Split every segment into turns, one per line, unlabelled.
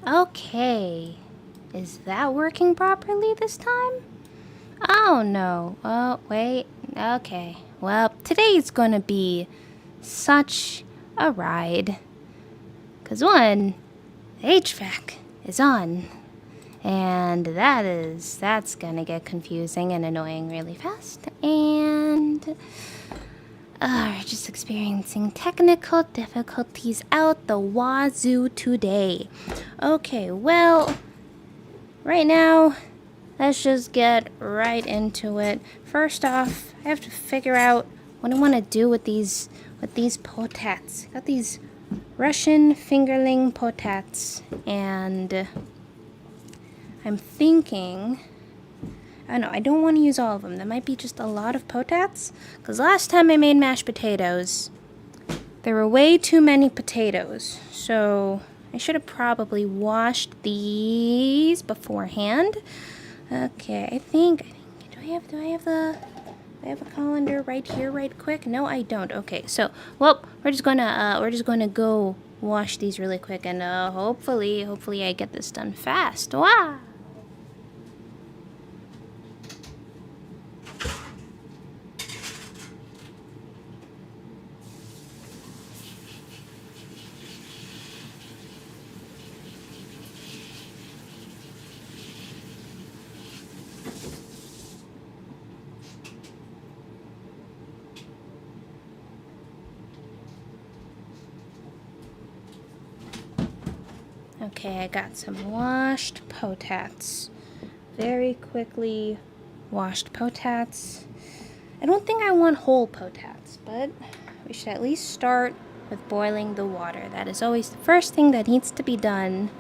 Okay. Is that working properly this time? Oh no. Oh, wait. Okay. Well, today's gonna be such a ride. 'Cause one, the HVAC is on. And that's gonna get confusing and annoying really fast. And we're just experiencing technical difficulties out the wazoo today. Okay, well, right now, let's just get right into it. First off, I have to figure out what I want to do with these potats. Got these Russian fingerling potats, and I'm thinking, I know, I don't want to use all of them. That might be just a lot of potats. Because last time I made mashed potatoes, there were way too many potatoes. So I should have probably washed these beforehand. Okay, I think do I have a colander right here right quick? No, I don't. Okay, so well, we're just gonna go wash these really quick, and hopefully I get this done fast. Wow. Okay, I got some washed potats. Very quickly washed potats. I don't think I want whole potats, but we should at least start with boiling the water. That is always the first thing that needs to be done.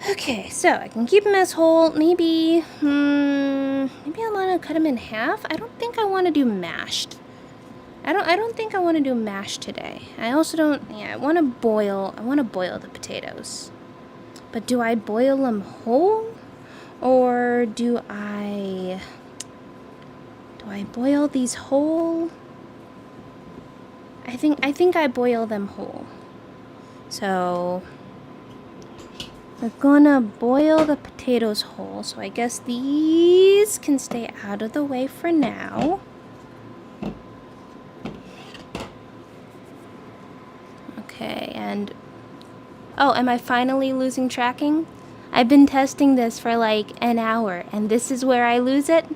Okay, so I can keep them as whole. Maybe I want to cut them in half. I don't think I want to do mashed. I don't think I want to do mashed today. I also don't. Yeah, I want to boil the potatoes. But do I boil them whole, or do I boil these whole? I think I boil them whole. So we're gonna boil the potatoes whole. So I guess these can stay out of the way for now. Okay, and oh, am I finally losing tracking? I've been testing this for like an hour, and this is where I lose it?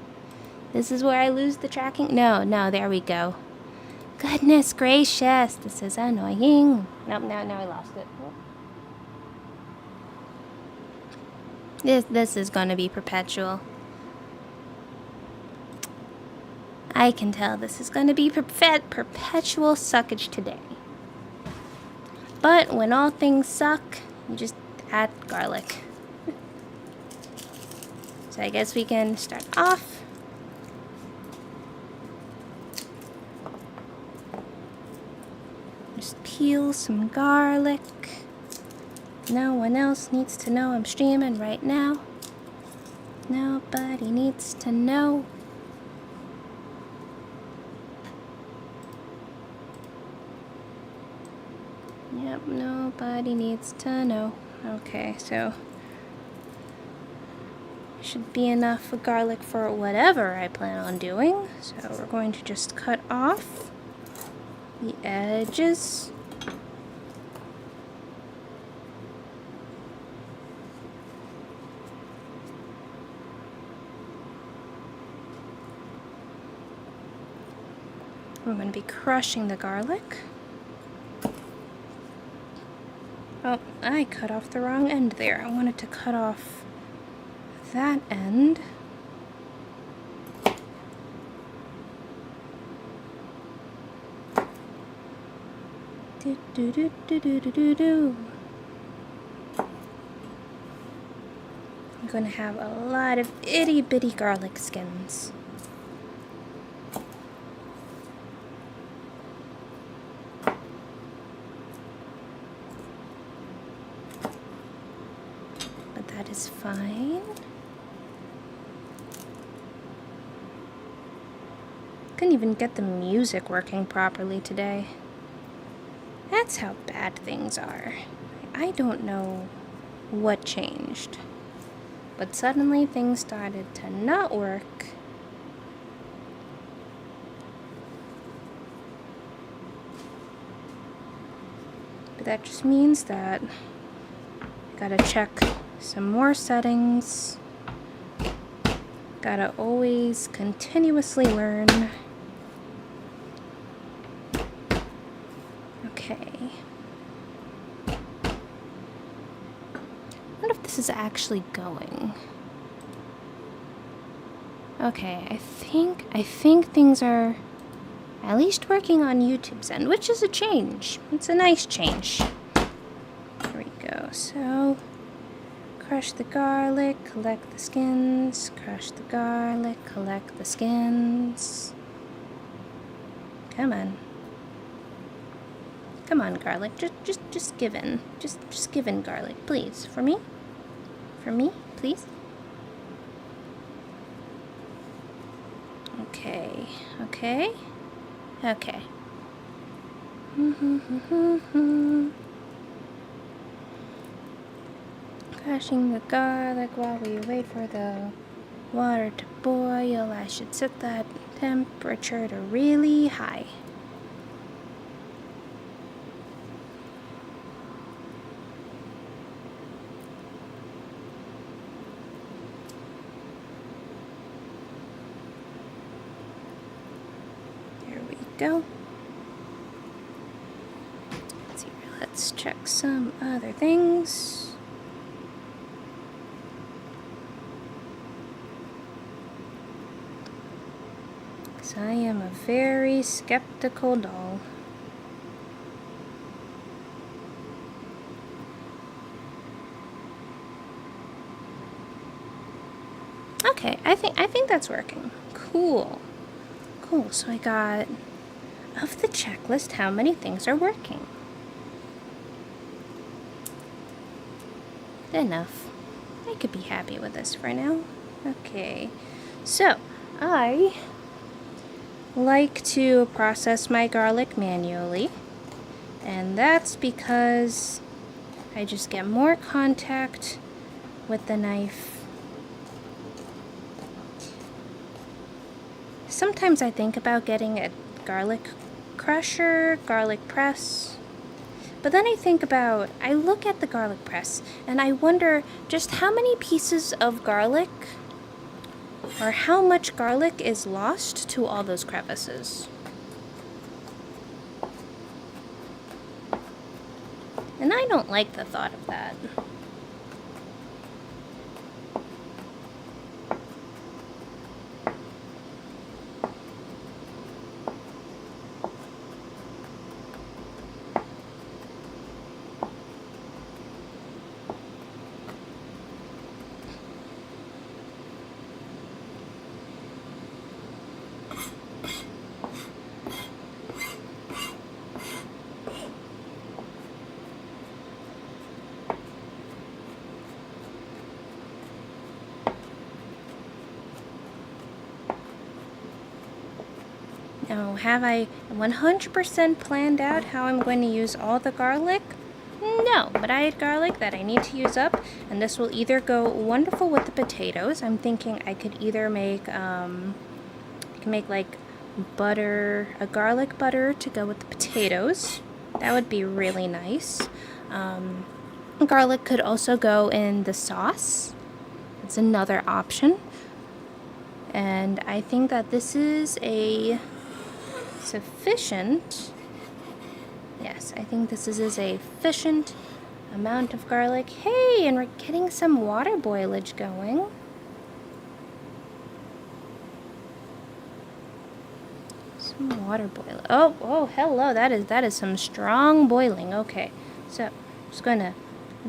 This is where I lose the tracking? No, there we go. Goodness gracious, this is annoying. Nope, now I lost it. This is gonna be perpetual. I can tell this is gonna be perpetual suckage today. But when all things suck, you just add garlic. So I guess we can start off. Just peel some garlic. No one else needs to know I'm streaming right now. Nobody needs to know. Yep, nobody needs to know. Okay, so should be enough garlic for whatever I plan on doing. So we're going to just cut off the edges. I'm going to be crushing the garlic. Oh, I cut off the wrong end there. I wanted to cut off that end. Do. I'm going to have a lot of itty bitty garlic skins. That is fine. Couldn't even get the music working properly today. That's how bad things are. I don't know what changed. But suddenly things started to not work. But that just means that I gotta check some more settings. Gotta always continuously learn. Okay. I wonder if this is actually going. Okay, I think things are at least working on YouTube's end, which is a change. It's a nice change. There we go. So, crush the garlic, collect the skins, crush the garlic, collect the skins. Come on. Come on, garlic. Just give in. Just give in, garlic, please. For me? For me, please? Okay. Okay. Okay. Crushing the garlic while we wait for the water to boil. I should set that temperature to really high. There we go. Let's see, let's check some other things. I am a very skeptical doll. Okay, I think that's working. Cool. Cool. So I got of the checklist how many things are working. Enough. I could be happy with this for now. Okay. So, I like to process my garlic manually, and that's because I just get more contact with the knife. Sometimes I think about getting a garlic crusher, garlic press, but then I look at the garlic press and I wonder just how many pieces of garlic or how much garlic is lost to all those crevices. And I don't like the thought of that. Now, have I 100% planned out how I'm going to use all the garlic? No, but I had garlic that I need to use up, and this will either go wonderful with the potatoes. I'm thinking I could either make, like butter, a garlic butter to go with the potatoes. That would be really nice. Garlic could also go in the sauce. It's another option. And I think that this is a sufficient, yes, I think this is a sufficient amount of garlic. Hey, and we're getting some water boilage going. Some water boil. Oh, hello. That is some strong boiling. Okay, so I'm just gonna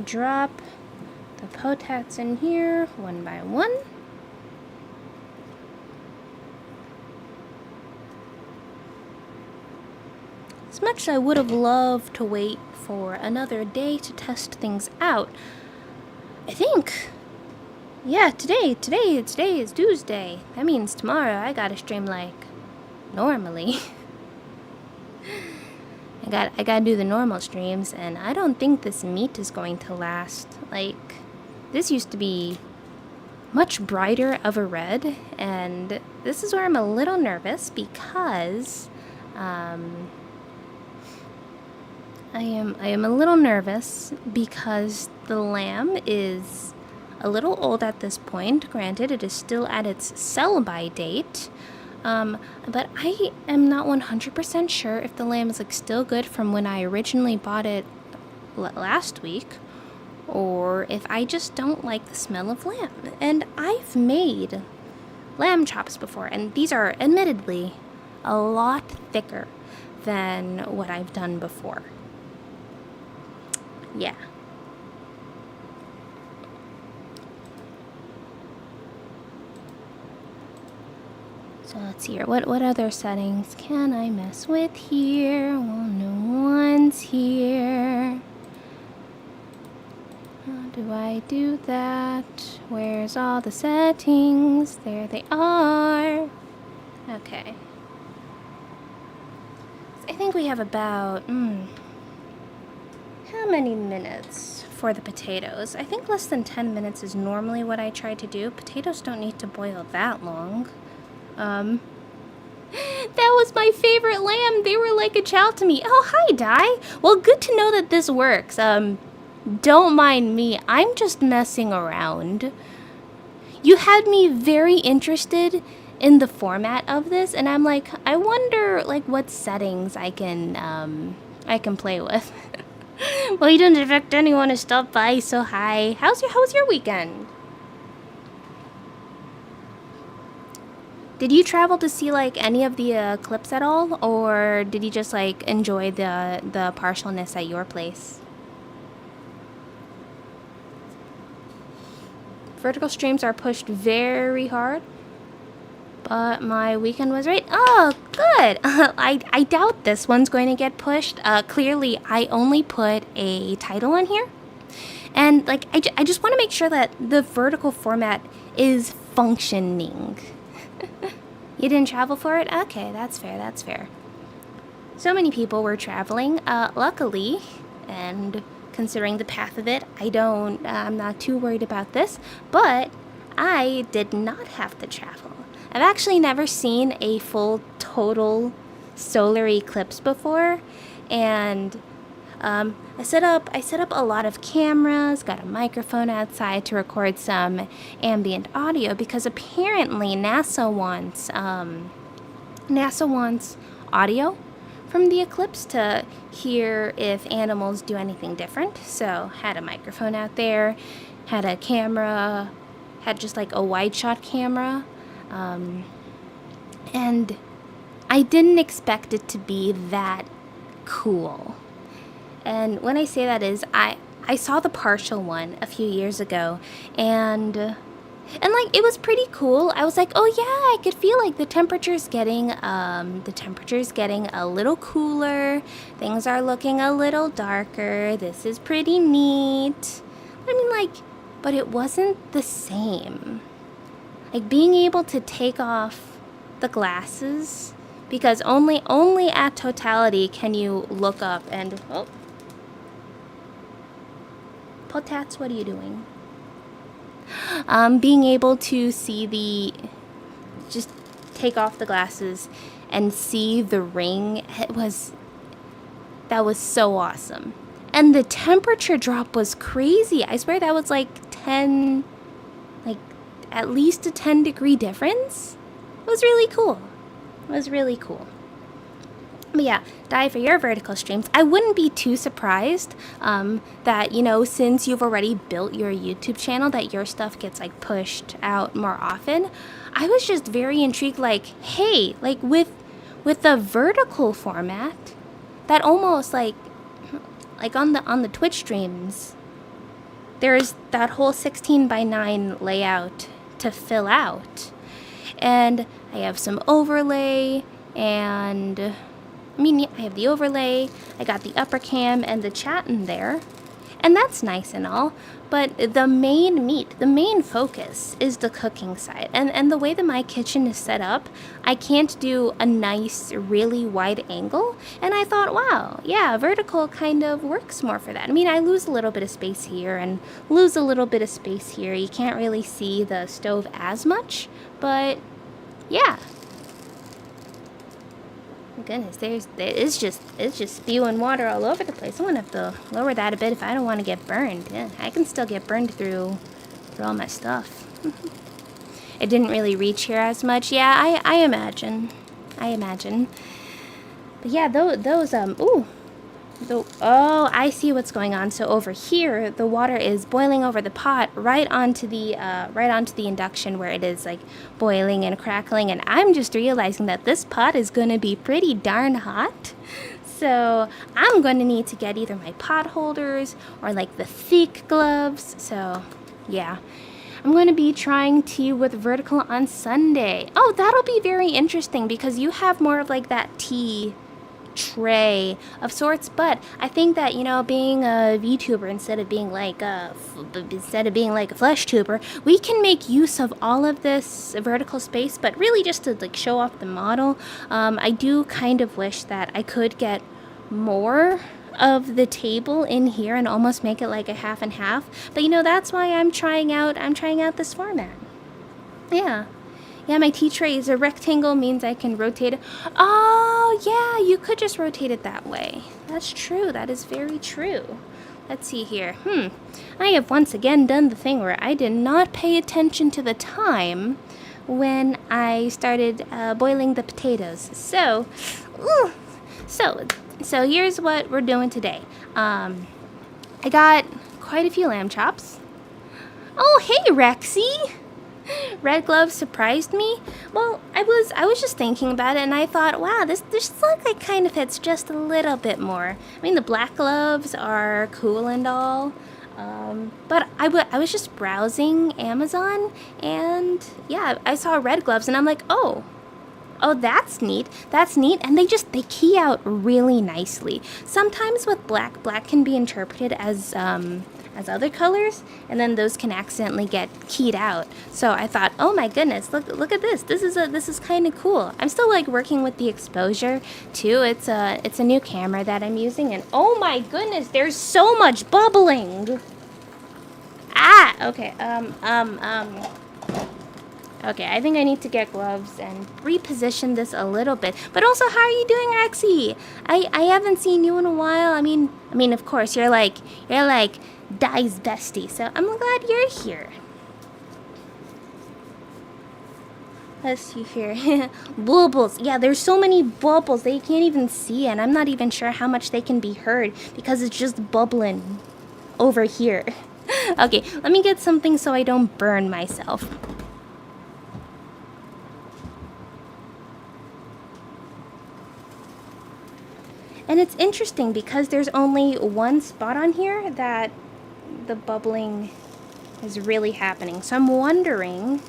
drop the potats in here one by one. As much as I would have loved to wait for another day to test things out, I think, yeah, today is Tuesday. That means tomorrow I gotta stream like normally. I gotta do the normal streams, and I don't think this meat is going to last. Like, this used to be much brighter of a red, and this is where I'm a little nervous because I am a little nervous because the lamb is a little old at this point. Granted, it is still at its sell-by date, but I am not 100% sure if the lamb is like still good from when I originally bought it last week, or if I just don't like the smell of lamb. And I've made lamb chops before, and these are admittedly a lot thicker than what I've done before. Yeah. So let's see here. What other settings can I mess with here? Well, no one's here. How do I do that? Where's all the settings? There they are. Okay. I think we have about, how many minutes for the potatoes? I think less than 10 minutes is normally what I try to do. Potatoes don't need to boil that long. That was my favorite lamb. They were like a child to me. Oh, hi, Di. Well, good to know that this works. Don't mind me. I'm just messing around. You had me very interested in the format of this, and I'm like, I wonder, like, what settings I can play with. Well, you didn't expect anyone to stop by, so hi. How was your weekend? Did you travel to see, like, any of the eclipse at all? Or did you just, like, enjoy the partialness at your place? Vertical streams are pushed very hard. But my weekend was right. Oh, good. I doubt this one's going to get pushed. Clearly, I only put a title on here. And, like, I just want to make sure that the vertical format is functioning. You didn't travel for it? Okay, that's fair, that's fair. So many people were traveling. Luckily, and considering the path of it, I'm not too worried about this, but I did not have to travel. I've actually never seen a full total solar eclipse before, and I set up a lot of cameras, got a microphone outside to record some ambient audio, because apparently NASA wants audio from the eclipse to hear if animals do anything different. So had a microphone out there, had a camera, had just like a wide shot camera, and I didn't expect it to be that cool. And when I say that is, I saw the partial one a few years ago, and like, it was pretty cool. I was like, oh yeah, I could feel like the temperature's getting a little cooler. Things are looking a little darker. This is pretty neat. I mean, like, but it wasn't the same. Like, being able to take off the glasses, because only at totality can you look up and, oh, Potats, what are you doing? Being able to just take off the glasses and see the ring, that was so awesome. And the temperature drop was crazy. I swear that was like at least a 10-degree difference. It was really cool. But yeah, Di, for your vertical streams, I wouldn't be too surprised that, you know, since you've already built your YouTube channel, that your stuff gets like pushed out more often. I was just very intrigued, like, hey, like with the vertical format, that almost like on the Twitch streams, there's that whole 16:9 layout to fill out. And I have some overlay, and I have the overlay, I got the upper cam and the chat in there, And that's nice and all, but the main focus is the cooking side. And the way that my kitchen is set up, I can't do a nice, really wide angle. And I thought, wow, yeah, vertical kind of works more for that. I mean, I lose a little bit of space here and lose a little bit of space here. You can't really see the stove as much, but yeah. Goodness, it's just spewing water all over the place. I'm gonna have to lower that a bit if I don't want to get burned. Yeah, I can still get burned through all my stuff. It didn't really reach here as much. Yeah, I imagine. But yeah, those ooh. Oh, I see what's going on. So over here, the water is boiling over the pot right onto the induction where it is like boiling and crackling. And I'm just realizing that this pot is going to be pretty darn hot. So I'm going to need to get either my pot holders or like the thick gloves. So yeah, I'm going to be trying tea with vertical on Sunday. Oh, that'll be very interesting because you have more of like that tea tray of sorts, but I think that, you know, being a VTuber instead of being like a flesh tuber, we can make use of all of this vertical space, but really just to like show off the model. I do kind of wish that I could get more of the table in here and almost make it like a half and half, but you know, that's why I'm trying out this format. Yeah, my tea tray is a rectangle, means I can rotate it. Oh, yeah, you could just rotate it that way. That's true. That is very true. Let's see here. I have once again done the thing where I did not pay attention to the time when I started boiling the potatoes. So here's what we're doing today. I got quite a few lamb chops. Oh, hey, Rexy! Red gloves surprised me. Well, I was just thinking about it, and I thought, wow, this look like kind of fits just a little bit more. I mean, the black gloves are cool and all, but I was just browsing Amazon, and yeah, I saw red gloves, and I'm like, oh, that's neat, and they key out really nicely. Sometimes with black can be interpreted as other colors, and then those can accidentally get keyed out. So I thought, oh my goodness, look at this. This is kind of cool. I'm still like working with the exposure too. It's a new camera that I'm using, and oh my goodness, there's so much bubbling. Okay. Okay, I think I need to get gloves and reposition this a little bit. But also, how are you doing, Rexy? I haven't seen you in a while. I mean, of course, you're like Dai's bestie, so I'm glad you're here. Let's see here. Bubbles. Yeah, there's so many bubbles that you can't even see, and I'm not even sure how much they can be heard because it's just bubbling over here. Okay, let me get something so I don't burn myself. And it's interesting because there's only one spot on here that the bubbling is really happening. So I'm wondering...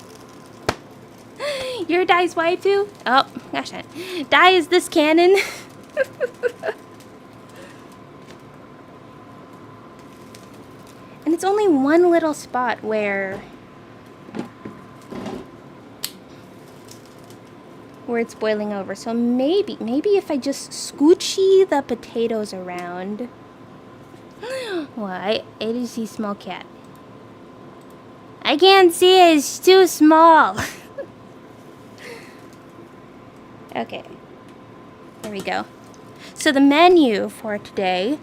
You're Dai's waifu? Oh, gosh. Dai, is this canon? And it's only one little spot where it's boiling over. So maybe if I just scoochy the potatoes around. Well, I do see small cat. I can't see it, it's too small. Okay, there we go. So the menu for today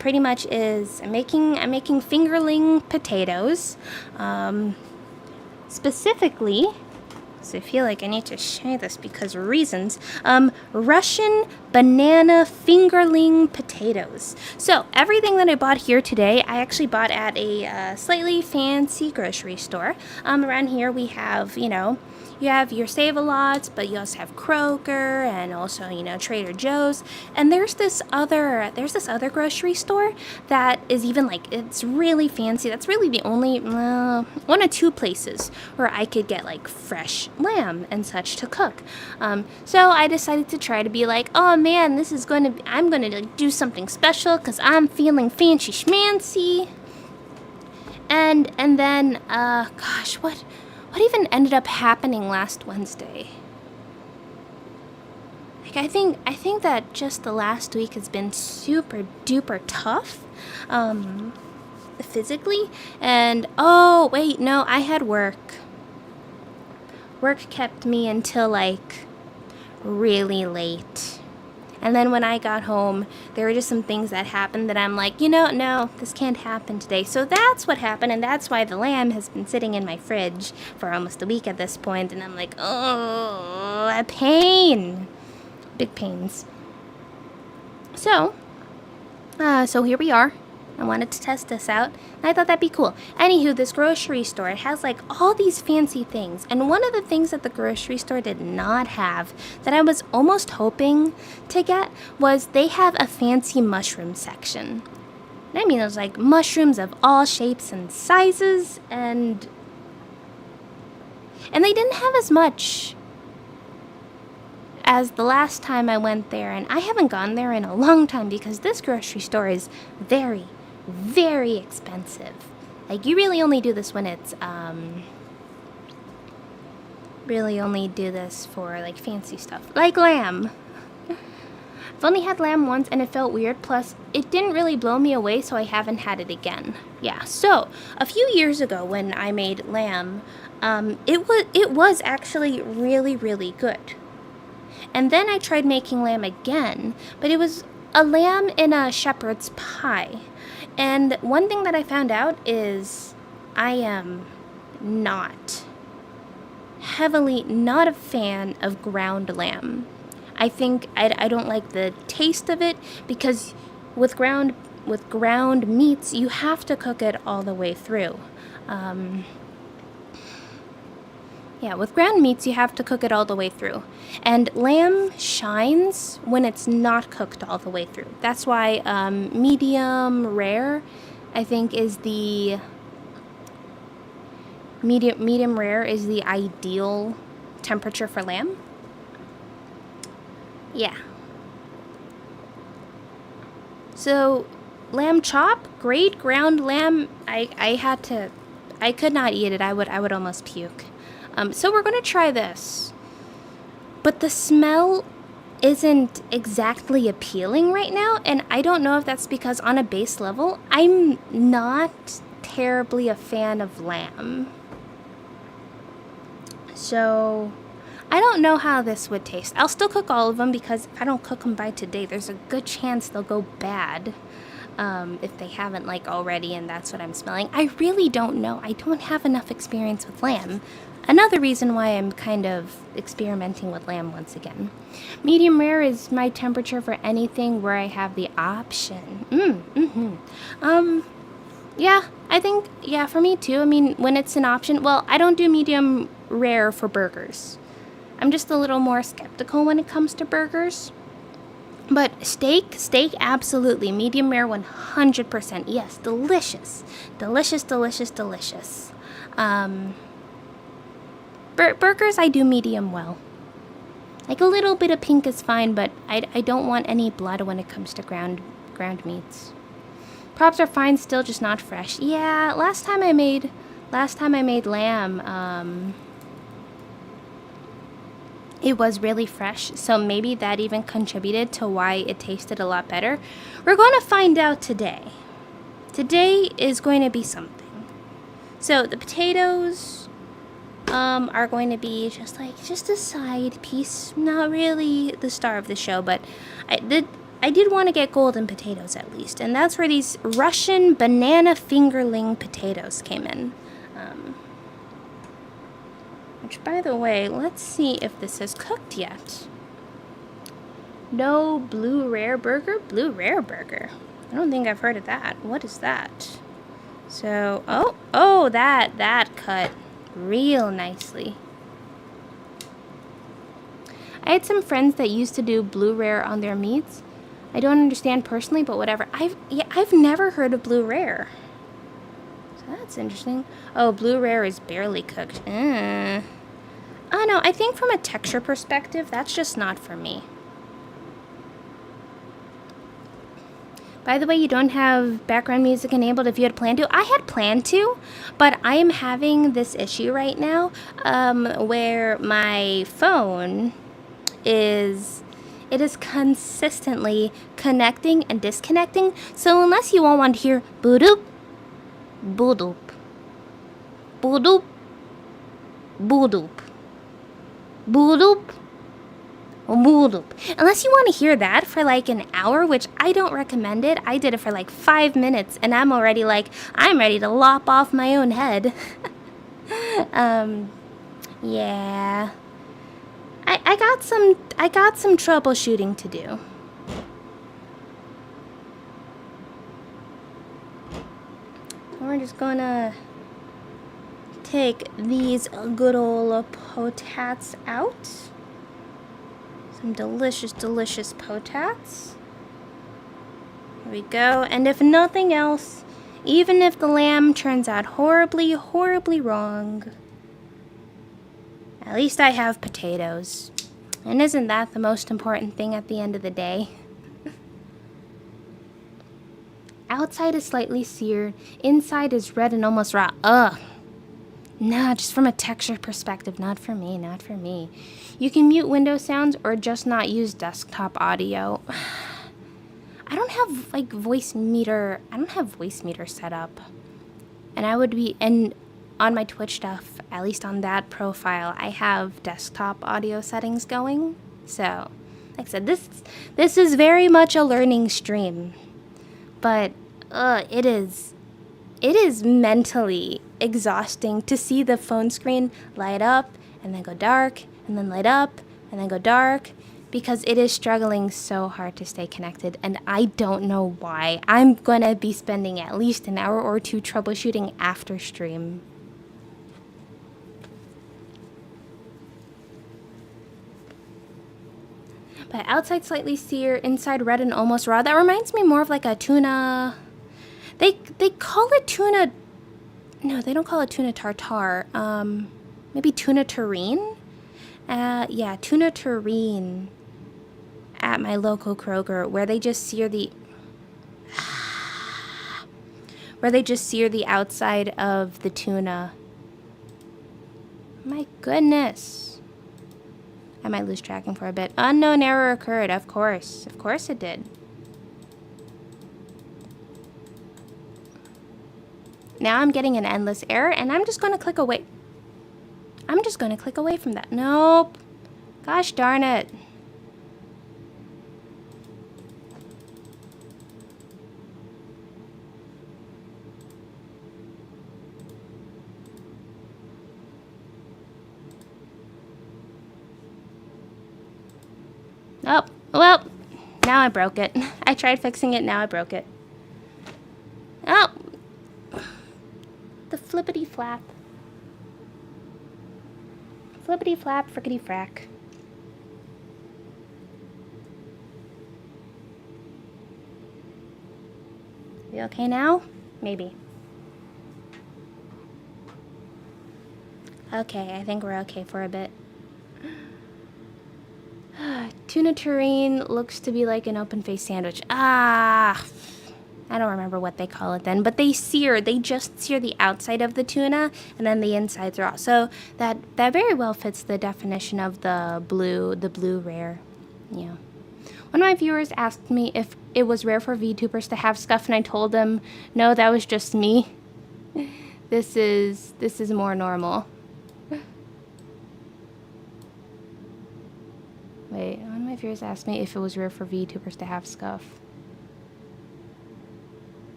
pretty much is I'm making fingerling potatoes. Specifically, so I feel like I need to share this because of reasons. Russian banana fingerling potatoes. So everything that I bought here today, I actually bought at a slightly fancy grocery store. Around here we have, you know, you have your Save-A-Lots, but you also have Kroger and also, you know, Trader Joe's. And there's this other grocery store that is even like, it's really fancy. That's really the only one or two places where I could get like fresh lamb and such to cook. So I decided to try to be like, oh man, I'm gonna do something special because I'm feeling fancy schmancy. And then, gosh, what even ended up happening last Wednesday? Like, I think that just the last week has been super duper tough, physically. And, oh, wait, no, I had work. Work kept me until, like, really late. And then when I got home, there were just some things that happened that I'm like, you know, no, this can't happen today. So that's what happened, and that's why the lamb has been sitting in my fridge for almost a week at this point. And I'm like, oh, a pain. Big pains. So here we are. I wanted to test this out, and I thought that'd be cool. Anywho, this grocery store, it has like all these fancy things, and one of the things that the grocery store did not have that I was almost hoping to get was they have a fancy mushroom section. And I mean, there's like mushrooms of all shapes and sizes, and they didn't have as much as the last time I went there, and I haven't gone there in a long time because this grocery store is very, very expensive. Like, you really only do this when it's, really only do this for, like, fancy stuff. Like lamb. I've only had lamb once, and it felt weird. Plus, it didn't really blow me away, so I haven't had it again. Yeah, so, a few years ago when I made lamb, it was actually really, really good. And then I tried making lamb again, but it was a lamb in a shepherd's pie. And one thing that I found out is I am not a fan of ground lamb. I think I don't like the taste of it because with ground meats, you have to cook it all the way through. Yeah, with ground meats, you have to cook it all the way through. And lamb shines when it's not cooked all the way through. That's why medium rare, I think, is the... Medium rare is the ideal temperature for lamb. Yeah. So, lamb chop, great. Ground lamb, I could not eat it. I would almost puke. So we're going to try this. But the smell isn't exactly appealing right now, and I don't know if that's because on a base level, I'm not terribly a fan of lamb. So I don't know how this would taste. I'll still cook all of them because if I don't cook them by today, there's a good chance they'll go bad. If they haven't, like, already, and that's what I'm smelling. I really don't know. I don't have enough experience with lamb. Another reason why I'm kind of experimenting with lamb once again. Medium rare is my temperature for anything where I have the option. Yeah, I think, yeah, for me too. I mean, when it's an option, well, I don't do medium rare for burgers. I'm just a little more skeptical when it comes to burgers. But steak, absolutely. Medium rare, 100%. Yes, delicious. Delicious. Burgers, I do medium well. Like, a little bit of pink is fine, but I don't want any blood when it comes to ground meats. Props are fine, still just not fresh. Yeah, last time I made lamb, it was really fresh, so maybe that even contributed to why it tasted a lot better. We're going to find out today. Today is going to be something. So the potatoes are going to be just a side piece, not really the star of the show, but I did want to get golden potatoes at least, and that's where these Russian banana fingerling potatoes came in. Which, by the way, let's see if this is cooked yet. No blue rare burger? Blue rare burger. I don't think I've heard of that. What is that? So, oh, that cut real nicely. I had some friends that used to do blue rare on their meats. I don't understand personally, but whatever. I've never heard of blue rare. So that's interesting. Oh, blue rare is barely cooked. Oh no, I think from a texture perspective, that's just not for me. By the way, you don't have background music enabled if you had planned to. I had planned to, but I am having this issue right now where my phone is consistently connecting and disconnecting. So unless you all want to hear boo-doop, boo-doop, boo-doop, boo-doop, boo-doop, boo-doop. Unless you want to hear that for like an hour, which I don't recommend it. I did it for like 5 minutes and I'm already like, I'm ready to lop off my own head. Yeah. I got some troubleshooting to do. We're just gonna take these good old potats out. Some delicious, delicious potats. There we go. And if nothing else, even if the lamb turns out horribly, horribly wrong, at least I have potatoes. And isn't that the most important thing at the end of the day? Outside is slightly seared, inside is red and almost raw. Ugh. Nah, just from a texture perspective, not for me, not for me. You can mute window sounds or just not use desktop audio. I don't have like voice meter set up. And on my Twitch stuff, at least on that profile, I have desktop audio settings going. So, like I said, this is very much a learning stream. But it is mentally exhausting to see the phone screen light up and then go dark and then light up and then go dark because it is struggling so hard to stay connected and I don't know why. I'm gonna be spending at least an hour or two troubleshooting after stream. But outside slightly seared, inside red and almost raw. That reminds me more of like a tuna. They call it tuna. No, they don't call it tuna tartare. Maybe tuna terrine. Yeah, tuna terrine. At my local Kroger, where they just sear the outside of the tuna. My goodness. I might lose tracking for a bit. Unknown error occurred, of course. Of course it did. Now I'm getting an endless error, and I'm just going to click away. I'm just going to click away from that. Nope. Gosh darn it. Oh, well, now I broke it. I tried fixing it, now I broke it. Oh, the flippity flap. Flippity flap, frickety frack. We okay now? Maybe. Okay, I think we're okay for a bit. Tuna terrine looks to be like an open-faced sandwich. Ah, I don't remember what they call it then, but they just sear the outside of the tuna, and then the inside's raw. So that very well fits the definition of the blue rare. Yeah. One of my viewers asked me if it was rare for VTubers to have scuff, and I told them, no, that was just me. This is more normal. Wait, one of my viewers asked me if it was rare for VTubers to have scuff.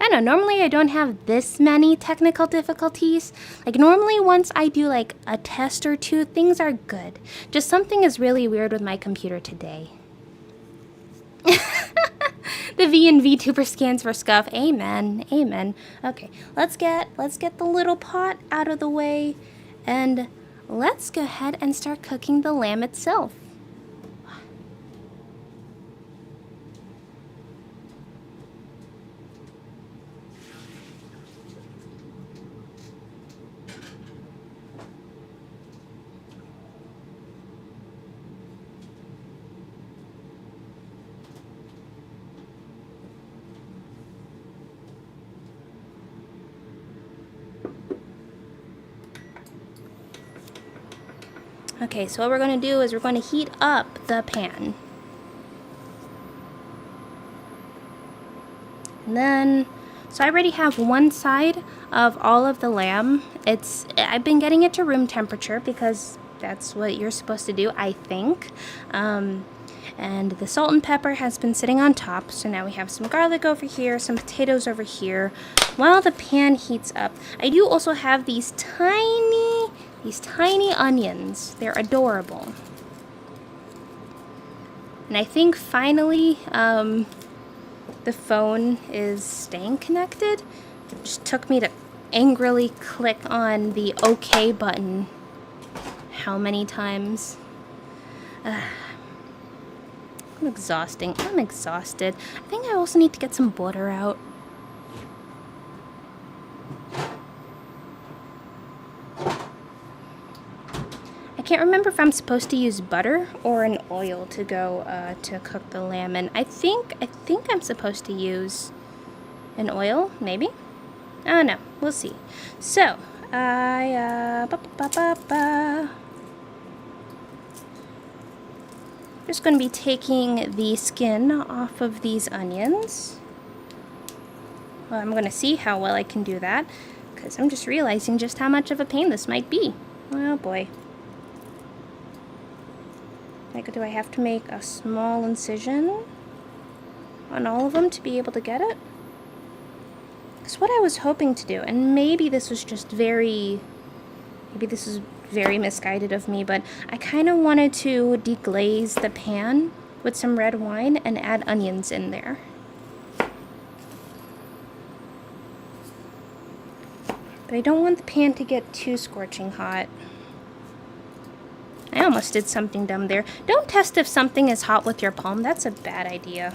I don't know, normally I don't have this many technical difficulties. Like, normally once I do, like, a test or two, things are good. Just something is really weird with my computer today. The V in VTuber scans for scuff. Amen. Amen. Okay, let's get the little pot out of the way. And let's go ahead and start cooking the lamb itself. Okay, so what we're going to do is we're going to heat up the pan. And then, so I already have one side of all of the lamb. I've been getting it to room temperature because that's what you're supposed to do, I think. And the salt and pepper has been sitting on top. So now we have some garlic over here, some potatoes over here. While the pan heats up, I do also have these tiny onions. They're adorable. And I think finally, the phone is staying connected. It just took me to angrily click on the OK button. How many times? I'm exhausted. I think I also need to get some butter out. I can't remember if I'm supposed to use butter or an oil to go to cook the lamb, and I think I'm supposed to use an oil, maybe. I don't know. We'll see. So just going to be taking the skin off of these onions. Well, I'm going to see how well I can do that, because I'm just realizing just how much of a pain this might be. Oh boy. Like, do I have to make a small incision on all of them to be able to get it? Because what I was hoping to do, and maybe this was very misguided of me, but I kind of wanted to deglaze the pan with some red wine and add onions in there. But I don't want the pan to get too scorching hot. I almost did something dumb there. Don't test if something is hot with your palm. That's a bad idea.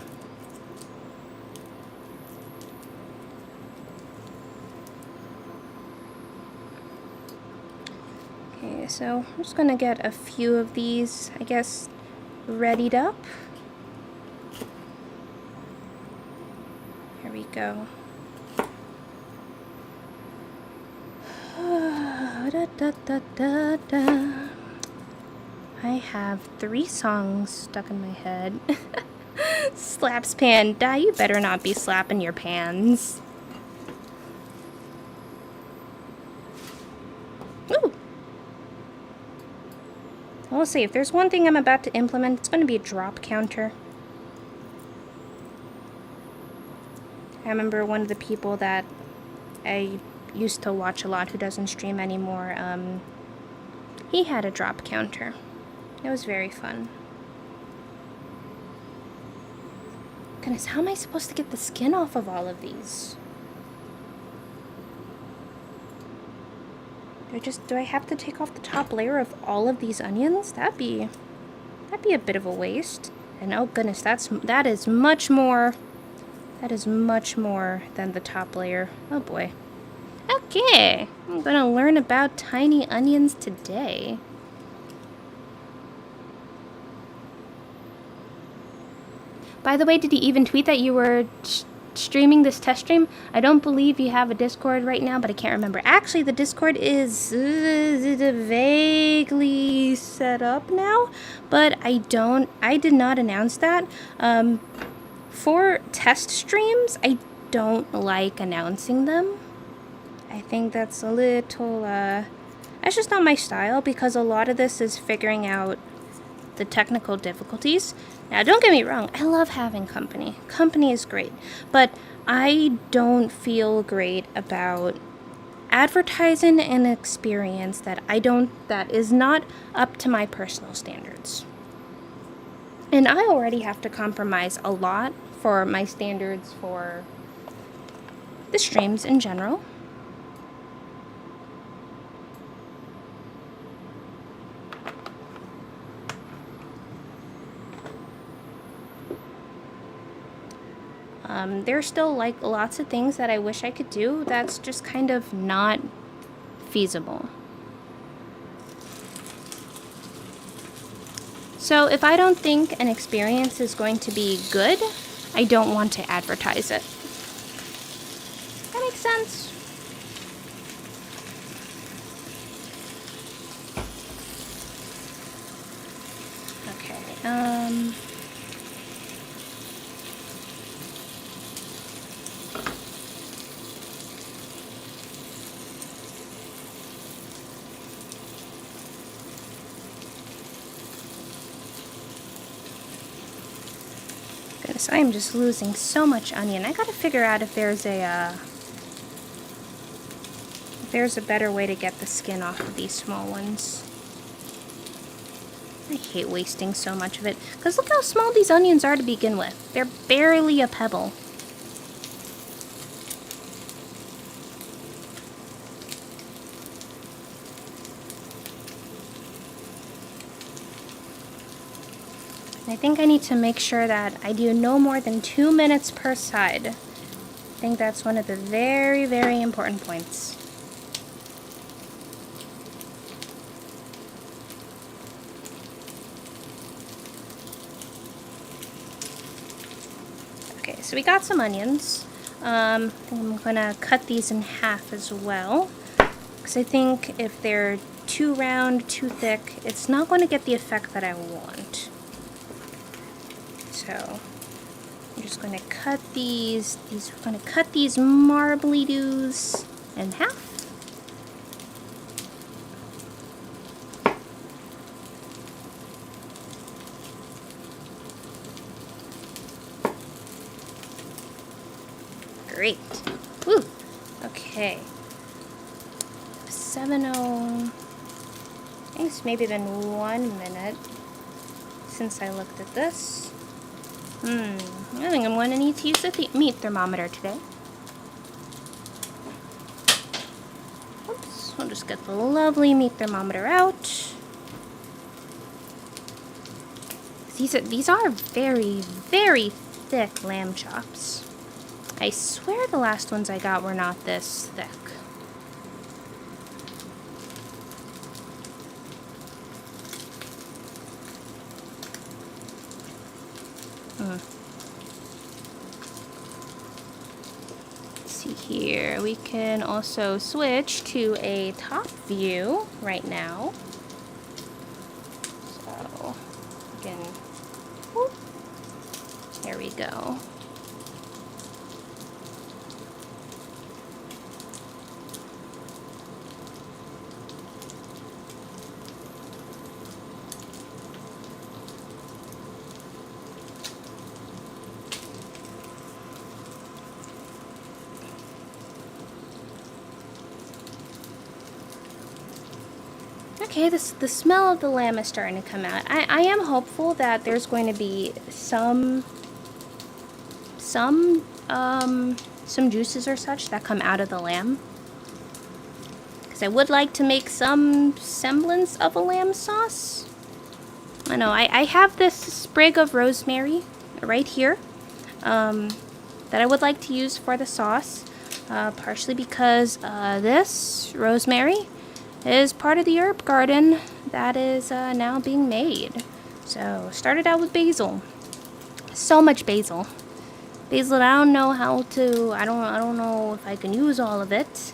Okay, so I'm just gonna get a few of these, I guess, readied up. Here we go. Da, da, da, da, da. I have 3 songs stuck in my head. Slaps pan. Die, you better not be slapping your pans. Ooh. We'll see. If there's one thing I'm about to implement, it's going to be a drop counter. I remember one of the people that I used to watch a lot who doesn't stream anymore, he had a drop counter. It was very fun. Goodness, how am I supposed to get the skin off of all of these? Do I have to take off the top layer of all of these onions? That'd be a bit of a waste. And oh goodness, that is much more than the top layer. Oh boy. Okay, I'm gonna learn about tiny onions today. By the way, did you even tweet that you were streaming this test stream? I don't believe you have a Discord right now, but I can't remember. Actually, the Discord is vaguely set up now, but I did not announce that. For test streams, I don't like announcing them. I think that's a little, that's just not my style, because a lot of this is figuring out the technical difficulties. Now, don't get me wrong, I love having company. Company is great, but I don't feel great about advertising an experience that is not up to my personal standards. And I already have to compromise a lot for my standards for the streams in general. There's still like lots of things that I wish I could do that's just kind of not feasible. So if I don't think an experience is going to be good, I don't want to advertise it. That makes sense? Okay, goodness, I am just losing so much onion. I gotta figure out if there's a better way to get the skin off of these small ones. I hate wasting so much of it, because look how small these onions are to begin with. They're barely a pebble. I think I need to make sure that I do no more than 2 minutes per side. I think that's one of the very, very important points. Okay, so we got some onions. I think I'm gonna cut these in half as well, because I think if they're too round, too thick, it's not going to get the effect that I want. So I'm just going to cut these. We're going to cut these marbly doos in half. Great. Woo. Okay. 7:0. I think it's maybe been 1 minute since I looked at this. I think I'm going to need to use the meat thermometer today. Oops. We'll just get the lovely meat thermometer out. These are very, very thick lamb chops. I swear the last ones I got were not this thick. Let's see here. We can also switch to a top view right now. So, again, whoop, there we go. Okay, the smell of the lamb is starting to come out. I am hopeful that there's going to be some juices or such that come out of the lamb. Because I would like to make some semblance of a lamb sauce. I know, I have this sprig of rosemary right here that I would like to use for the sauce. Partially because this rosemary is part of the herb garden that is now being made. So, started out with basil. So much basil. Basil, I don't know how to, I don't know if I can use all of it.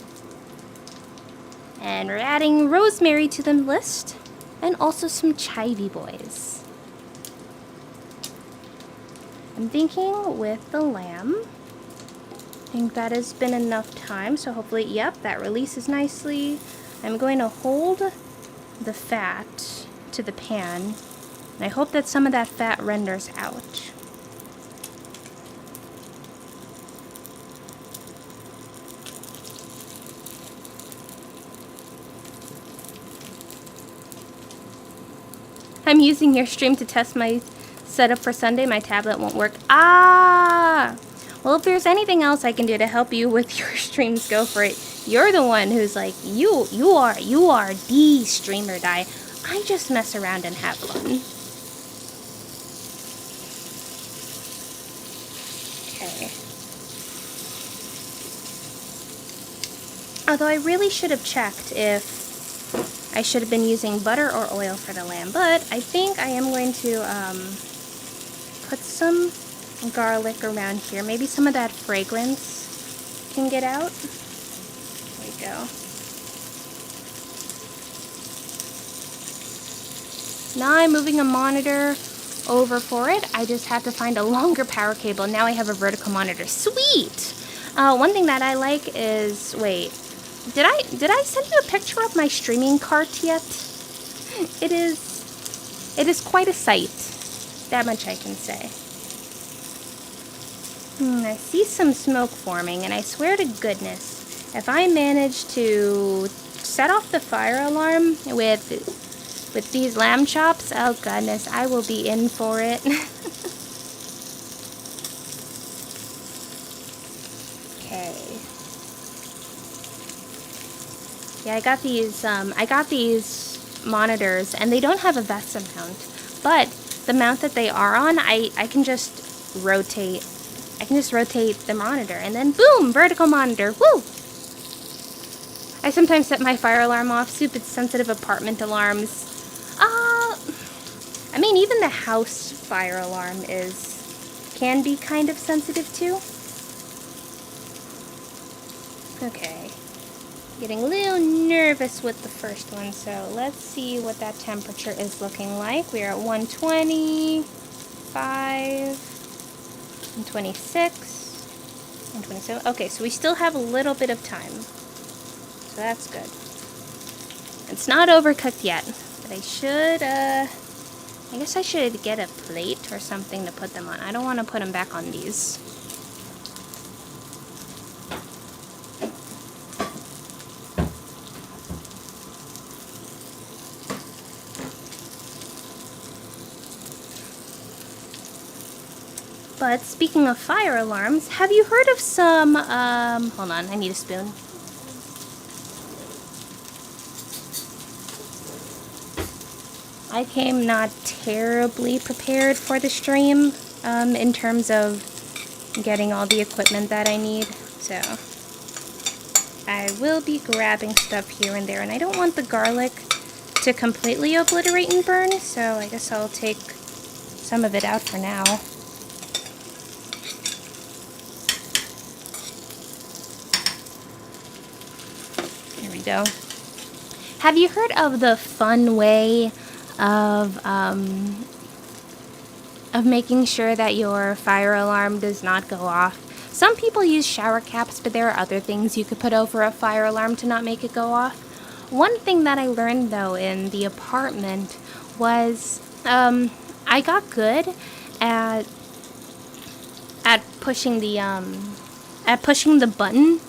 And we're adding rosemary to the list, and also some chive boys. I'm thinking with the lamb, I think that has been enough time, so hopefully, yep, that releases nicely. I'm going to hold the fat to the pan, and I hope that some of that fat renders out. I'm using your stream to test my setup for Sunday. My tablet won't work. Ah! Well, if there's anything else I can do to help you with your streams, go for it. You're the one who's like, you are the streamer, die. I just mess around and have fun. Okay. Although I really should have checked if I should have been using butter or oil for the lamb, but I think I am going to put some garlic around here. Maybe some of that fragrance can get out. There we go. Now I'm moving a monitor over for it. I just had to find a longer power cable. Now I have a vertical monitor. Sweet! One thing that I like is, wait, did I send you a picture of my streaming cart yet? It is quite a sight. That much I can say. I see some smoke forming, and I swear to goodness, if I manage to set off the fire alarm with these lamb chops, oh goodness, I will be in for it. Okay. Yeah, I got these monitors, and they don't have a VESA mount, but the mount that they are on, I can just rotate. I can just rotate the monitor, and then boom, vertical monitor, woo! I sometimes set my fire alarm off, stupid sensitive apartment alarms. I mean, even the house fire alarm can be kind of sensitive too. Okay. Getting a little nervous with the first one, so let's see what that temperature is looking like. We are at 120, 5, 126, 127. Okay, so we still have a little bit of time. So that's good. It's not overcooked yet, but I guess I should get a plate or something to put them on. I don't want to put them back on these. But speaking of fire alarms, have you heard of some, hold on, I need a spoon. I came not terribly prepared for the stream, in terms of getting all the equipment that I need, so I will be grabbing stuff here and there, and I don't want the garlic to completely obliterate and burn, so I guess I'll take some of it out for now. There we go. Have you heard of the fun way of making sure that your fire alarm does not go off? Some people use shower caps, but there are other things you could put over a fire alarm to not make it go off. One thing that I learned though in the apartment was I got good at pushing the button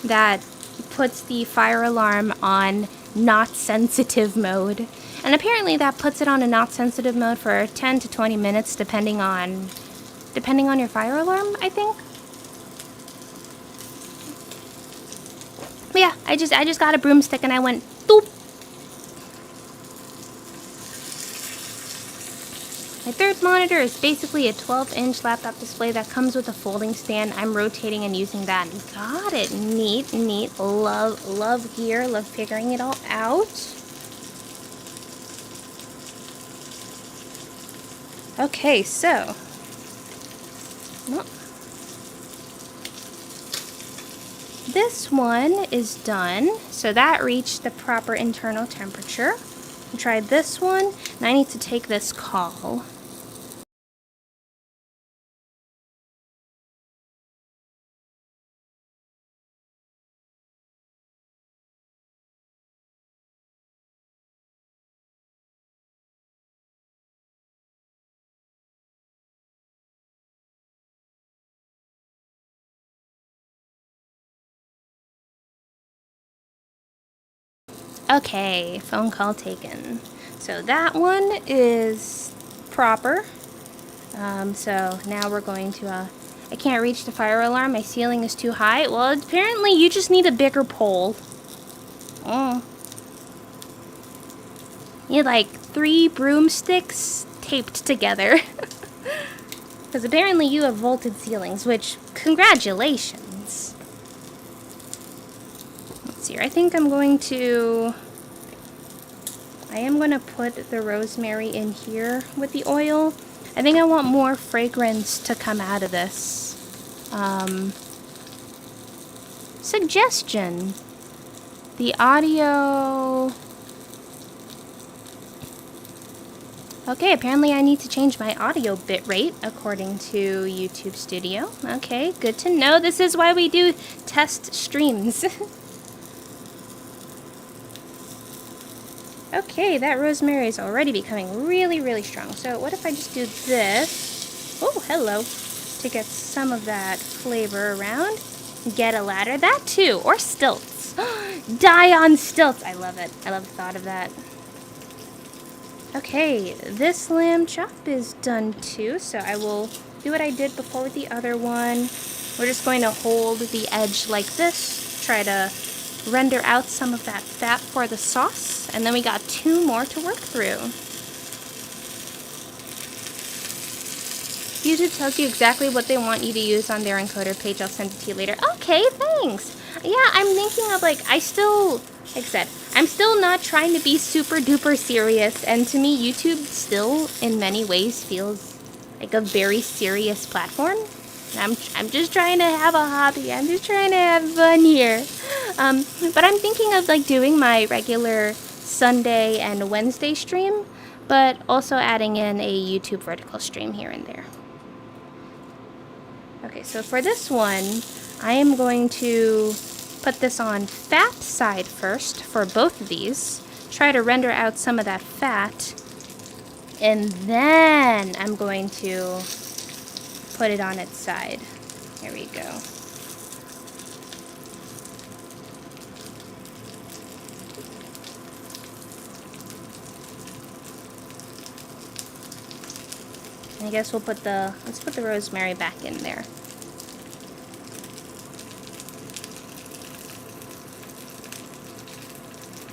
that puts the fire alarm on not sensitive mode. And apparently that puts it on a not sensitive mode for 10 to 20 minutes depending on your fire alarm, I think. But yeah, I just got a broomstick and I went boop. My third monitor is basically a 12-inch laptop display that comes with a folding stand. I'm rotating and using that. Got it. Neat. Love gear. Love figuring it all out. Okay, so. Well, this one is done. So that reached the proper internal temperature. Try this one, and I need to take this call. Okay, phone call taken. So that one is proper. So now we're going to, I can't reach the fire alarm. My ceiling is too high. Well, apparently you just need a bigger pole. Oh. You need like 3 broomsticks taped together. Because apparently you have vaulted ceilings, which, congratulations. Let's see here. I think I am going to put the rosemary in here with the oil. I think I want more fragrance to come out of this. Suggestion. The audio... Okay, apparently I need to change my audio bitrate according to YouTube Studio. Okay, good to know. This is why we do test streams. Okay, that rosemary is already becoming really, really strong. So what if I just do this? Oh, hello. To get some of that flavor around. Get a ladder. That too. Or stilts. Die on stilts. I love it. I love the thought of that. Okay, this lamb chop is done too, so I will do what I did before with the other one. We're just going to hold the edge like this, try to render out some of that fat for the sauce, and then we got 2 more to work through. YouTube tells you exactly what they want you to use on their encoder page. I'll send it to you later. Okay, thanks. Yeah, I'm thinking of, like I said, I'm still not trying to be super duper serious, and to me, YouTube still, in many ways, feels like a very serious platform. I'm just trying to have a hobby. I'm just trying to have fun here. But I'm thinking of, like, doing my regular Sunday and Wednesday stream, but also adding in a YouTube vertical stream here and there. Okay, so for this one, I am going to put this on fat side first for both of these. Try to render out some of that fat. And then I'm going to put it on its side. There we go. I guess we'll put let's put the rosemary back in there.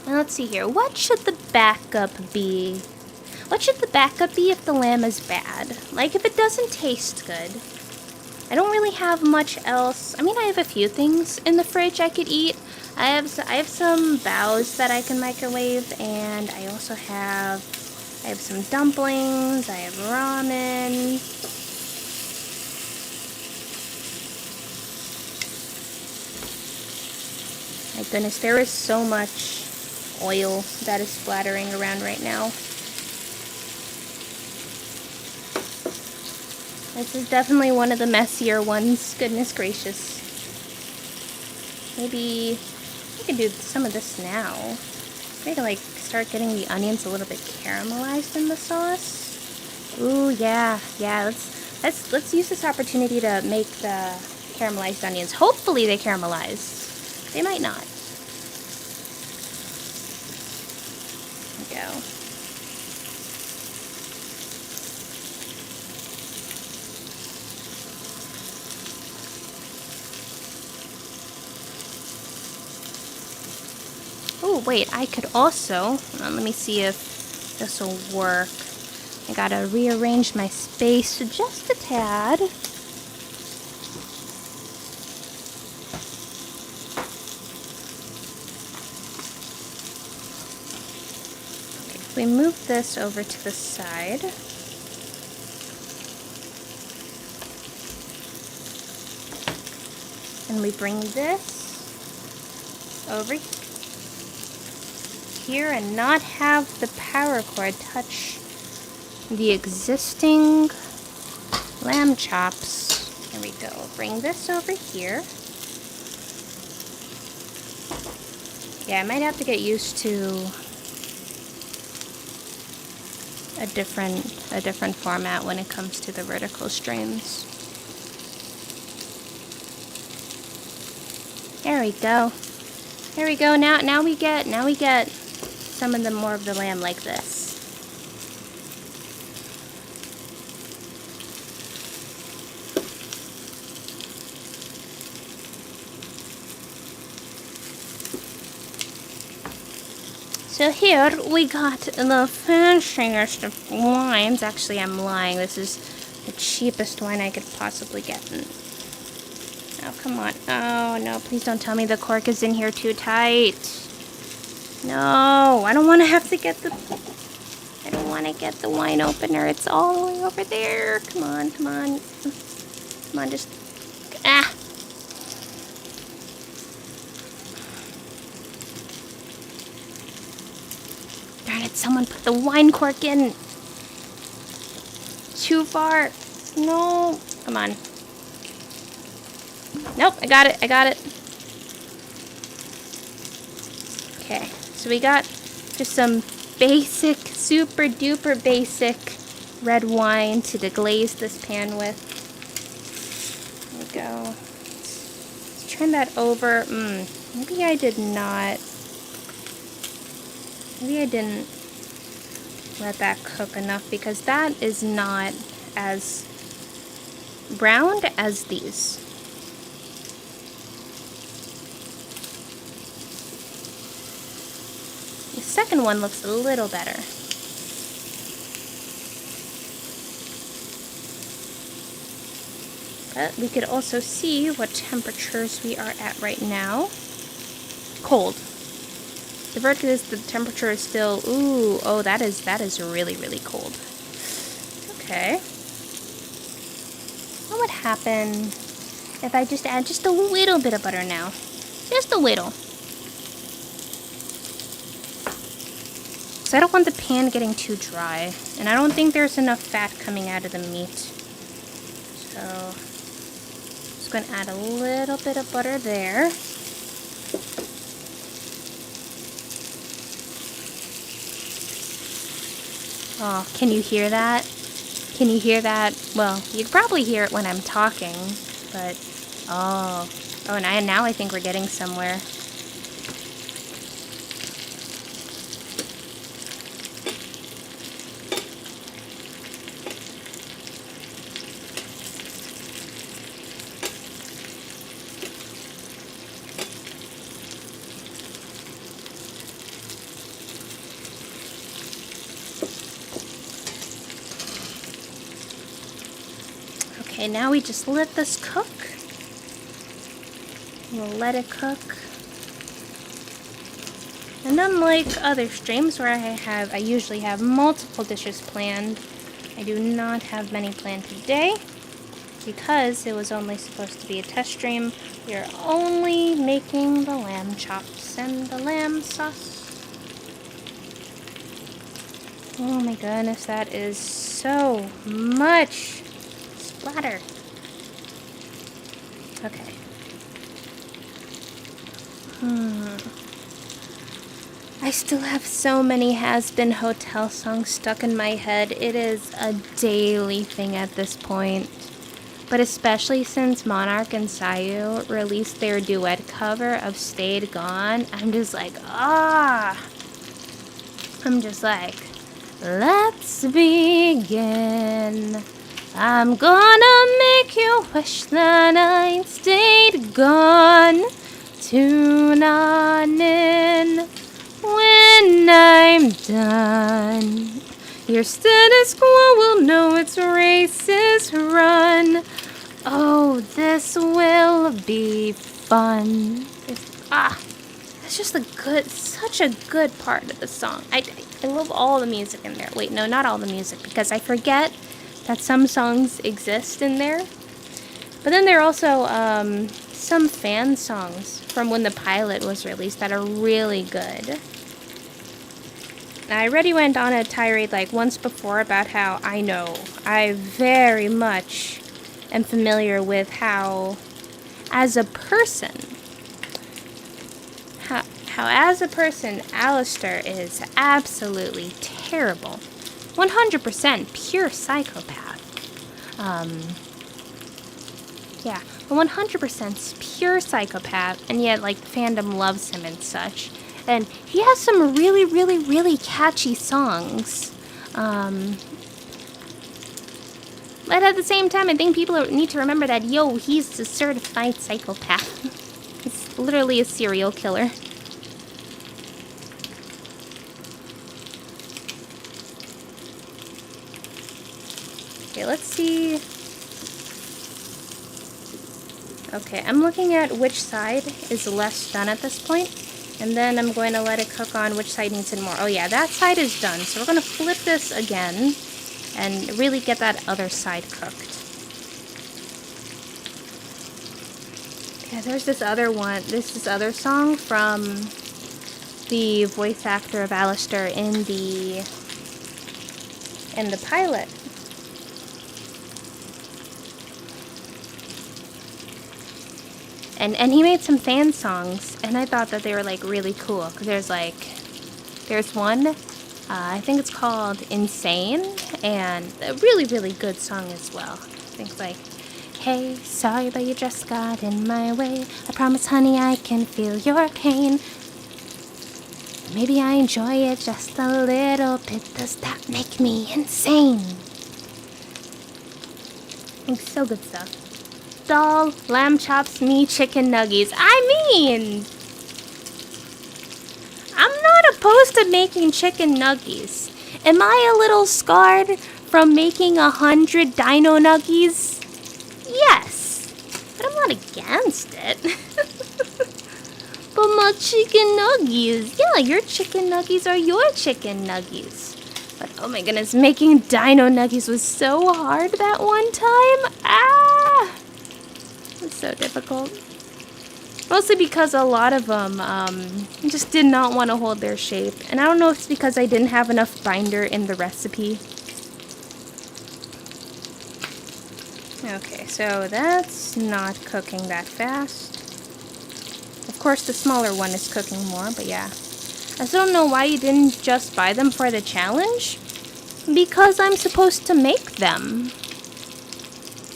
And let's see here. What should the backup be? What should the backup be if the lamb is bad? Like, if it doesn't taste good. I don't really have much else. I mean, I have a few things in the fridge I could eat. I have some bows that I can microwave, and I also have some dumplings. I have ramen. My goodness, there is so much oil that is splattering around right now. This is definitely one of the messier ones. Goodness gracious. Maybe I can do some of this now. Maybe like start getting the onions a little bit caramelized in the sauce. Ooh, yeah. Let's use this opportunity to make the caramelized onions. Hopefully they caramelize. They might not. There we go. Oh, wait, I could also, let me see if this will work. I gotta rearrange my space just a tad. Okay, if we move this over to the side. And we bring this over here and not have the power cord touch the existing lamb chops. There we go. Bring this over here. Yeah, I might have to get used to a different format when it comes to the vertical streams. There we go. There we go. Now we get some of the more of the lamb like this. So here we got the finishingest of lines. Actually, I'm lying. This is cheapest wine I could possibly get. Oh, come on. Oh, no, please don't tell me the cork is in here too tight. No, I don't want to have to get the... I don't want to get the wine opener. It's all the way over there. Come on, come on. Come on, just... Ah! Darn it, someone put the wine cork in. Too far. No. Come on. Nope, I got it. I got it. Okay, so we got just some basic, super duper basic red wine to deglaze this pan with. There we go. Let's turn that over. Maybe I did not. Maybe I didn't let that cook enough because that is not as browned as these. The second one looks a little better. But we could also see what temperatures we are at right now. Cold. The verdict is the temperature is still, ooh, oh, that is really, really cold. Okay. What would happen if I just add just a little bit of butter now? Just a little. Because I don't want the pan getting too dry. And I don't think there's enough fat coming out of the meat. So, just going to add a little bit of butter there. Oh, can you hear that? Can you hear that? Well, you'd probably hear it when I'm talking, but oh, and now I think we're getting somewhere. Okay, now we just let this cook. We'll let it cook. And unlike other streams where I usually have multiple dishes planned, I do not have many planned today because it was only supposed to be a test stream. We are only making the lamb chops and the lamb sauce. Oh my goodness, that is so much splatter. Okay. I still have so many Has-Been Hotel songs stuck in my head. It is a daily thing at this point. But especially since Monarch and Sayu released their duet cover of Stayed Gone, I'm just like, I'm just like, let's begin. I'm gonna make you wish that I'd stayed gone. Tune on in when I'm done. Your status quo will know its race is run. Oh, this will be fun. It's just such a good part of the song. I love all the music in there. Wait, no, not all the music, because I forget that some songs exist in there. But then there are also some fan songs from when the pilot was released that are really good. Now, I already went on a tirade like once before about how I very much am familiar with how as a person, Alistair is absolutely terrible. 100% pure psychopath. Yeah, a 100% pure psychopath, and yet, like, fandom loves him and such. And he has some really, really, really catchy songs. But at the same time, I think people need to remember that, he's a certified psychopath. He's literally a serial killer. Okay, let's see. Okay, I'm looking at which side is less done at this point, and then I'm going to let it cook on which side needs it more. Oh yeah, that side is done, so we're going to flip this again and really get that other side cooked. Yeah, there's this other one, this other song from the voice actor of Alistair in the pilot. And he made some fan songs, and I thought that they were like really cool, because there's one, I think it's called Insane, and a really, really good song as well. Things like, hey, sorry but you just got in my way, I promise honey I can feel your pain, maybe I enjoy it just a little bit, does that make me insane? It's so good stuff. Doll, lamb chops, me, chicken nuggies. I mean, I'm not opposed to making chicken nuggies. Am I a little scarred from making 100 dino nuggies? Yes, but I'm not against it. But my chicken nuggies, yeah, your chicken nuggies are your chicken nuggies. But oh my goodness, making dino nuggies was so hard that one time. Ah! It's so difficult. Mostly because a lot of them just did not want to hold their shape. And I don't know if it's because I didn't have enough binder in the recipe. Okay, so that's not cooking that fast. Of course, the smaller one is cooking more, but yeah. I still don't know why you didn't just buy them for the challenge. Because I'm supposed to make them.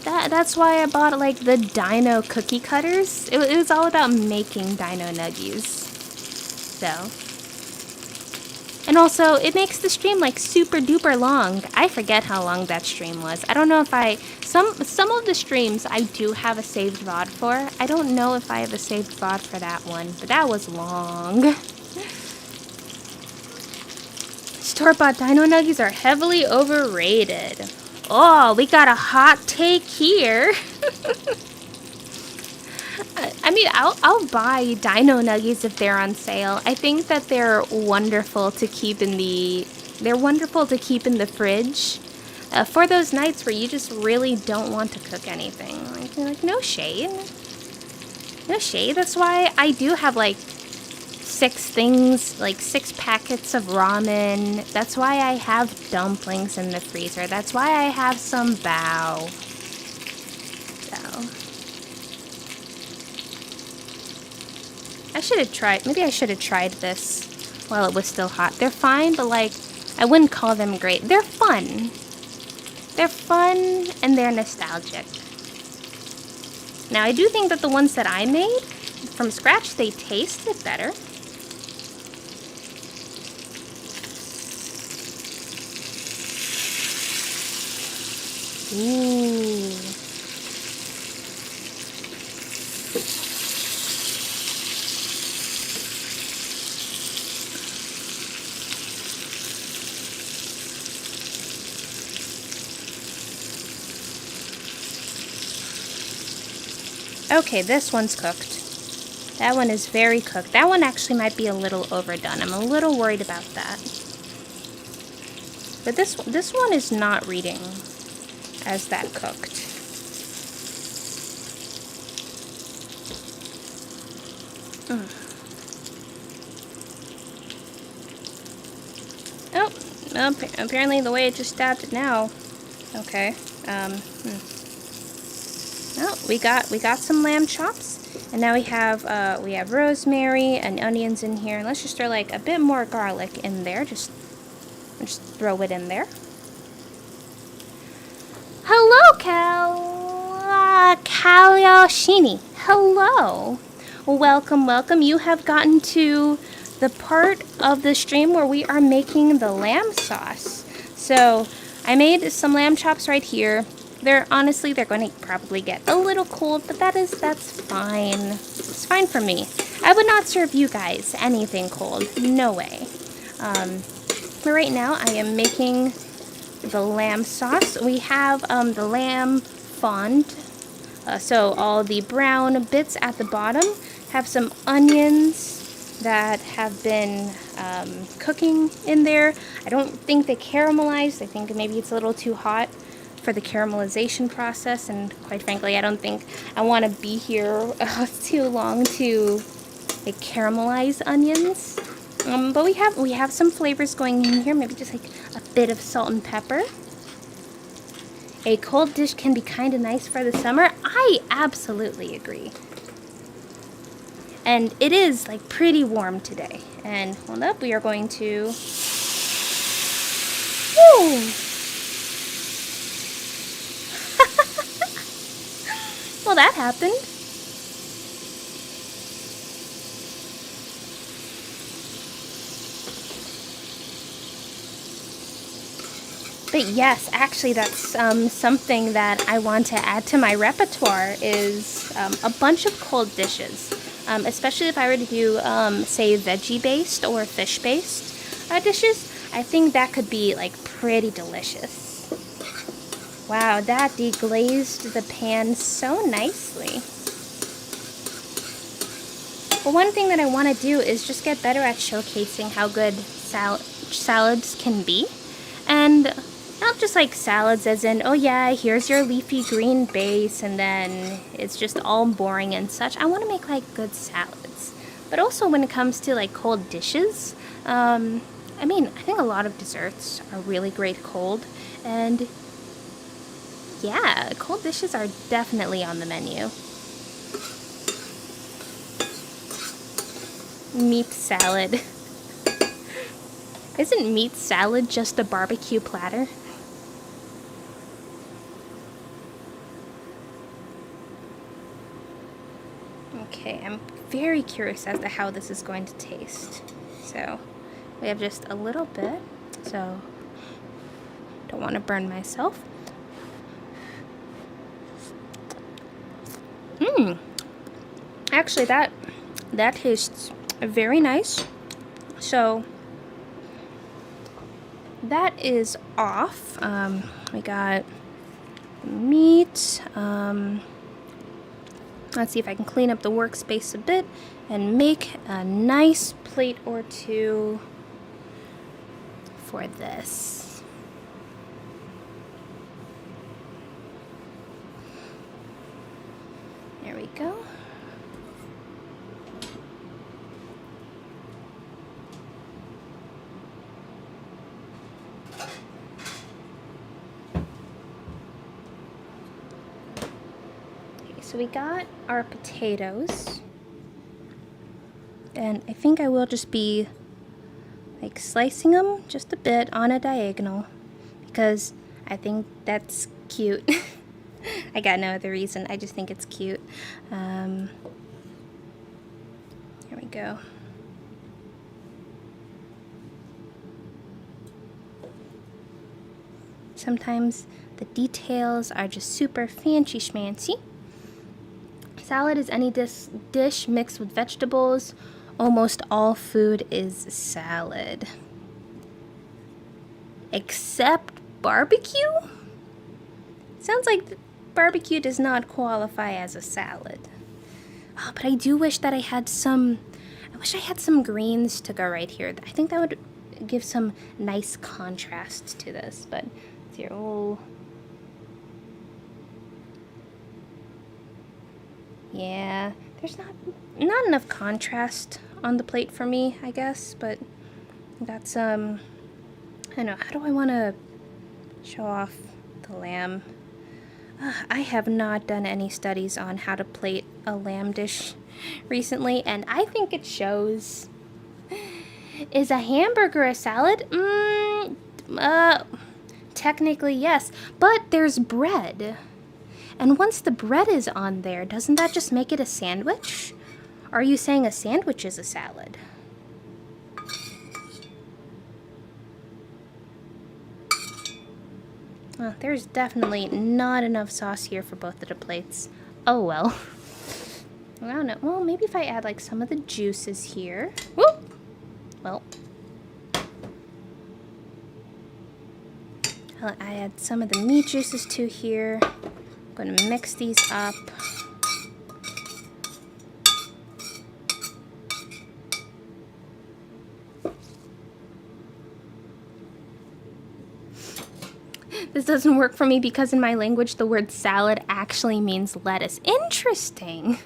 That's why I bought like the dino cookie cutters. It was all about making dino nuggies. So. And also, it makes the stream like super duper long. I forget how long that stream was. I don't know if some of the streams I do have a saved VOD for. I don't know if I have a saved VOD for that one, but that was long. Store-bought dino nuggies are heavily overrated. Oh, we got a hot take here. I mean, I'll buy dino nuggies if they're on sale. I think that they're wonderful to keep in the fridge for those nights where you just really don't want to cook anything. Like no shade. No shade. That's why I do have like 6 packets of ramen. That's why I have dumplings in the freezer. That's why I have some bao. So maybe I should have tried this while it was still hot. They're fine, but like I wouldn't call them great. They're fun. They're fun and they're nostalgic. Now I do think that the ones that I made from scratch, they tasted better. Ooh. Okay, this one's cooked. That one is very cooked. That one actually might be a little overdone. I'm a little worried about that. But this one is not reading as that cooked. Oh, apparently the way it just stabbed it now. Okay. Oh, we got some lamb chops, and now we have rosemary and onions in here. And let's just throw like a bit more garlic in there. Just throw it in there. Hello, Kalyoshini. Hello. Welcome, welcome. You have gotten to the part of the stream where we are making the lamb sauce. So I made some lamb chops right here. They're going to probably get a little cold, but that's fine. It's fine for me. I would not serve you guys anything cold. No way. But right now I am making the lamb sauce. We have the lamb fond. So all the brown bits at the bottom have some onions that have been cooking in there. I don't think they caramelized. I think maybe it's a little too hot for the caramelization process, and quite frankly, I don't think I want to be here too long to like caramelize onions. But we have some flavors going in here. Maybe just like a bit of salt and pepper. A cold dish can be kind of nice for the summer. I absolutely agree. And it is like pretty warm today. And hold up, we are going to. Woo! Well, that happened. But yes, actually that's something that I want to add to my repertoire is a bunch of cold dishes. Especially if I were to do, say, veggie-based or fish-based dishes. I think that could be like pretty delicious. Wow, that deglazed the pan so nicely. But one thing that I want to do is just get better at showcasing how good salads can be. And not just like salads as in, oh yeah, here's your leafy green base and then it's just all boring and such. I want to make like good salads. But also when it comes to like cold dishes, I think a lot of desserts are really great cold. And yeah, cold dishes are definitely on the menu. Meat salad. Isn't meat salad just a barbecue platter? Okay, I'm very curious as to how this is going to taste. So, we have just a little bit, so don't want to burn myself. Actually, that tastes very nice. So that is off. We got meat. Let's see if I can clean up the workspace a bit and make a nice plate or two for this. There we go. So we got our potatoes, and I think I will just be like slicing them just a bit on a diagonal because I think that's cute. I got no other reason, I just think it's cute. Here we go. Sometimes the details are just super fancy schmancy. Salad is any dish mixed with vegetables. Almost all food is salad. Except barbecue? Sounds like barbecue does not qualify as a salad. Oh, but I do wish that I had some greens to go right here. I think that would give some nice contrast to this, but it's here. Oh. Yeah, there's not enough contrast on the plate for me, I guess, but that's, I don't know, how do I want to show off the lamb? I have not done any studies on how to plate a lamb dish recently, and I think it shows. Is a hamburger a salad? Technically yes, but there's bread. And once the bread is on there, doesn't that just make it a sandwich? Are you saying a sandwich is a salad? Well, there's definitely not enough sauce here for both of the plates. Oh well. I don't know. Well, maybe if I add like some of the juices here. Whoop! Well. I'll add some of the meat juices to here. I'm going to mix these up. This doesn't work for me because in my language the word salad actually means lettuce. Interesting.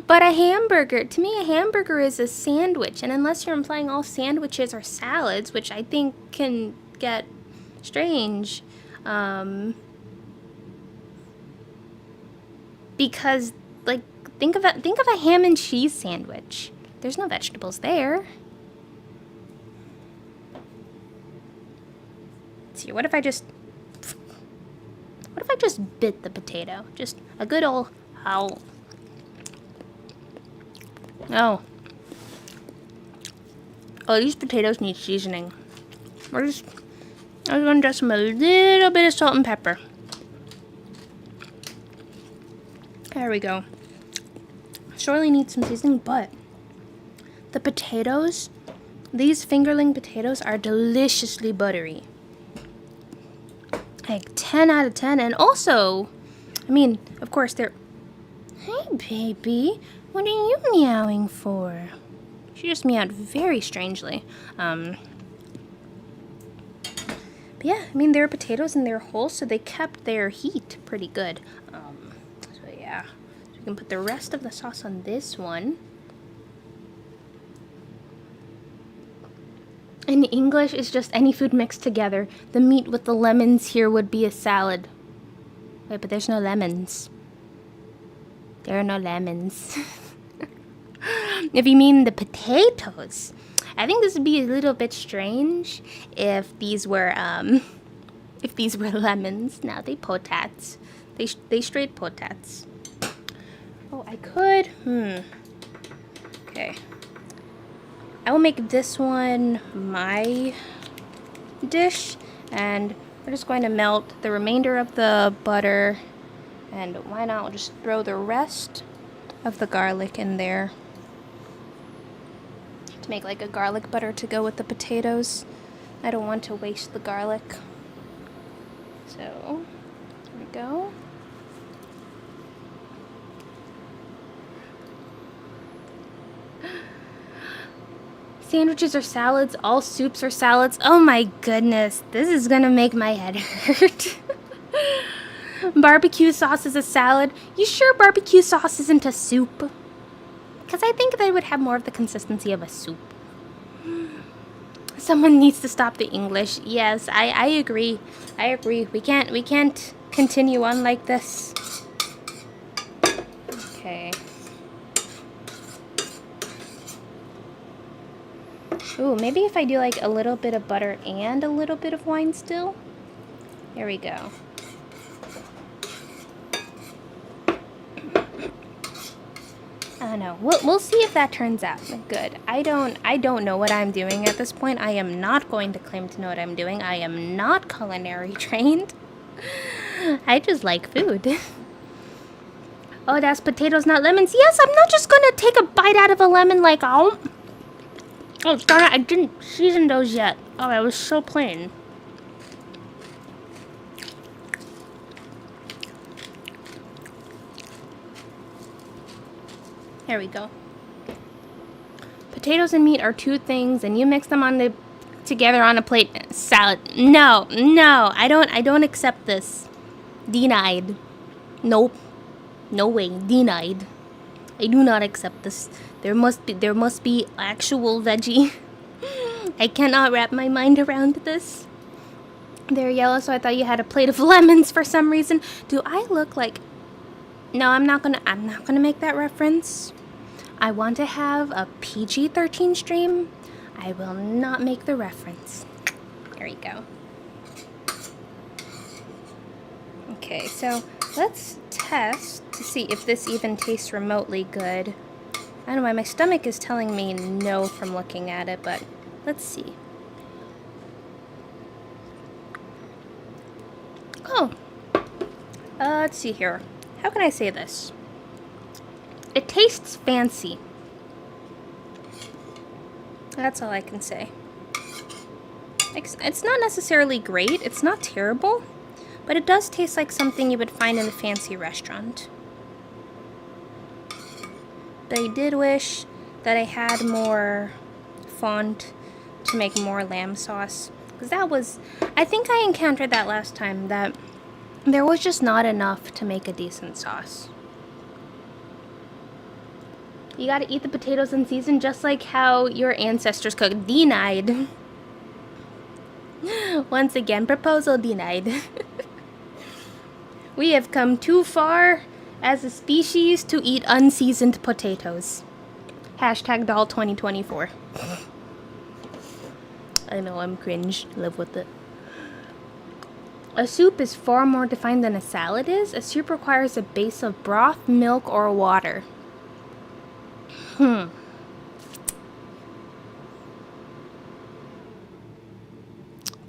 But a hamburger, to me a hamburger is a sandwich, and unless you're implying all sandwiches are salads, which I think can get strange, because like think of a ham and cheese sandwich. There's no vegetables there. Let's see, what if I just bit the potato? Just a good old ow. Oh. Oh, these potatoes need seasoning. I was gonna dress them a little bit of salt and pepper. There we go. Surely need some seasoning, but the potatoes, these fingerling potatoes are deliciously buttery. Like 10 out of 10, and also, I mean, of course they're... Hey, baby, what are you meowing for? She just meowed very strangely. But yeah, I mean, they're potatoes and they're whole, so they kept their heat pretty good. So yeah, so we can put the rest of the sauce on this one. In English, it's just any food mixed together. The meat with the lemons here would be a salad. Wait, but there's no lemons. There are no lemons. If you mean the potatoes, I think this would be a little bit strange if these were lemons. Now they potats. They straight potats. Oh, I could. Okay. I will make this one my dish, and we're just going to melt the remainder of the butter, and why not we'll just throw the rest of the garlic in there to make like a garlic butter to go with the potatoes. I don't want to waste the garlic. So, there we go. Sandwiches are salads, all soups are salads. Oh my goodness, this is gonna make my head hurt. Barbecue sauce is a salad. You sure barbecue sauce isn't a soup? Because I think they would have more of the consistency of a soup. Someone needs to stop the English. Yes, I agree. I agree. We can't continue on like this. Okay. Ooh, maybe if I do like a little bit of butter and a little bit of wine still. Here we go. I don't know. We'll see if that turns out good. I don't know what I'm doing at this point. I am not going to claim to know what I'm doing. I am not culinary trained. I just like food. Oh, that's potatoes, not lemons. Yes, I'm not just gonna take a bite out of a lemon like, oh, darn it, I didn't season those yet. Oh, I was so plain. There we go. Potatoes and meat are two things, and you mix them together on a plate. Salad. No, I don't accept this. Denied. Nope. No way. Denied. I do not accept this. There must be actual veggie. I cannot wrap my mind around this. They're yellow, so I thought you had a plate of lemons for some reason. Do I look like... No, I'm not gonna make that reference. I want to have a PG-13 stream. I will not make the reference. There you go. Okay, so let's test to see if this even tastes remotely good. I don't know why my stomach is telling me no from looking at it, but let's see. Oh, let's see here. How can I say this? It tastes fancy. That's all I can say. It's not necessarily great, it's not terrible, but it does taste like something you would find in a fancy restaurant. But I did wish that I had more font to make more lamb sauce. Because that was... I think I encountered that last time, that there was just not enough to make a decent sauce. You gotta eat the potatoes in season just like how your ancestors cooked. Denied. Once again, proposal denied. We have come too far as a species to eat unseasoned potatoes. Hashtag doll 2024. I know, I'm cringe. Live with it. A soup is far more defined than a salad is. A soup requires a base of broth, milk, or water. Do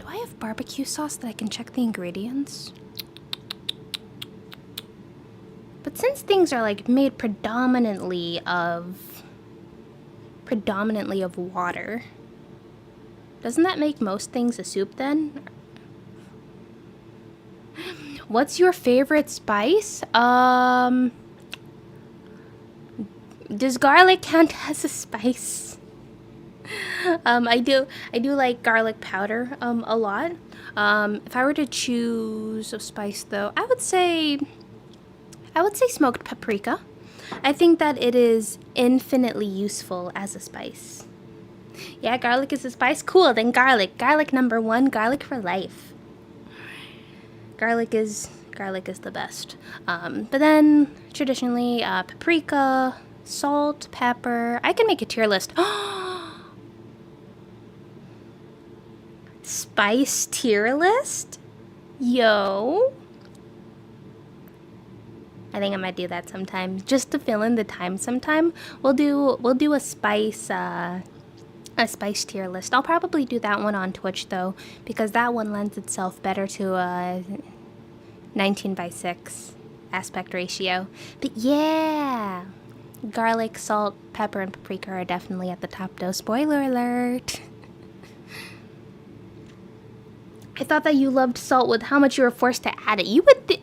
I have barbecue sauce that I can check the ingredients? But since things are like made predominantly of water, doesn't that make most things a soup then? What's your favorite spice? Does garlic count as a spice? I do like garlic powder a lot. If I were to choose a spice though, I would say smoked paprika. I think that it is infinitely useful as a spice. Yeah, garlic is a spice? Cool, then garlic. Garlic number one, garlic for life. Garlic is the best. But then traditionally paprika, salt, pepper. I can make a tier list. Spice tier list? Yo. I think I might do that sometime, just to fill in the time sometime. We'll do a spice tier list. I'll probably do that one on Twitch though, because that one lends itself better to a 19:6 aspect ratio. But yeah, garlic, salt, pepper, and paprika are definitely at the top though. Spoiler alert. I thought that you loved salt with how much you were forced to add it. You would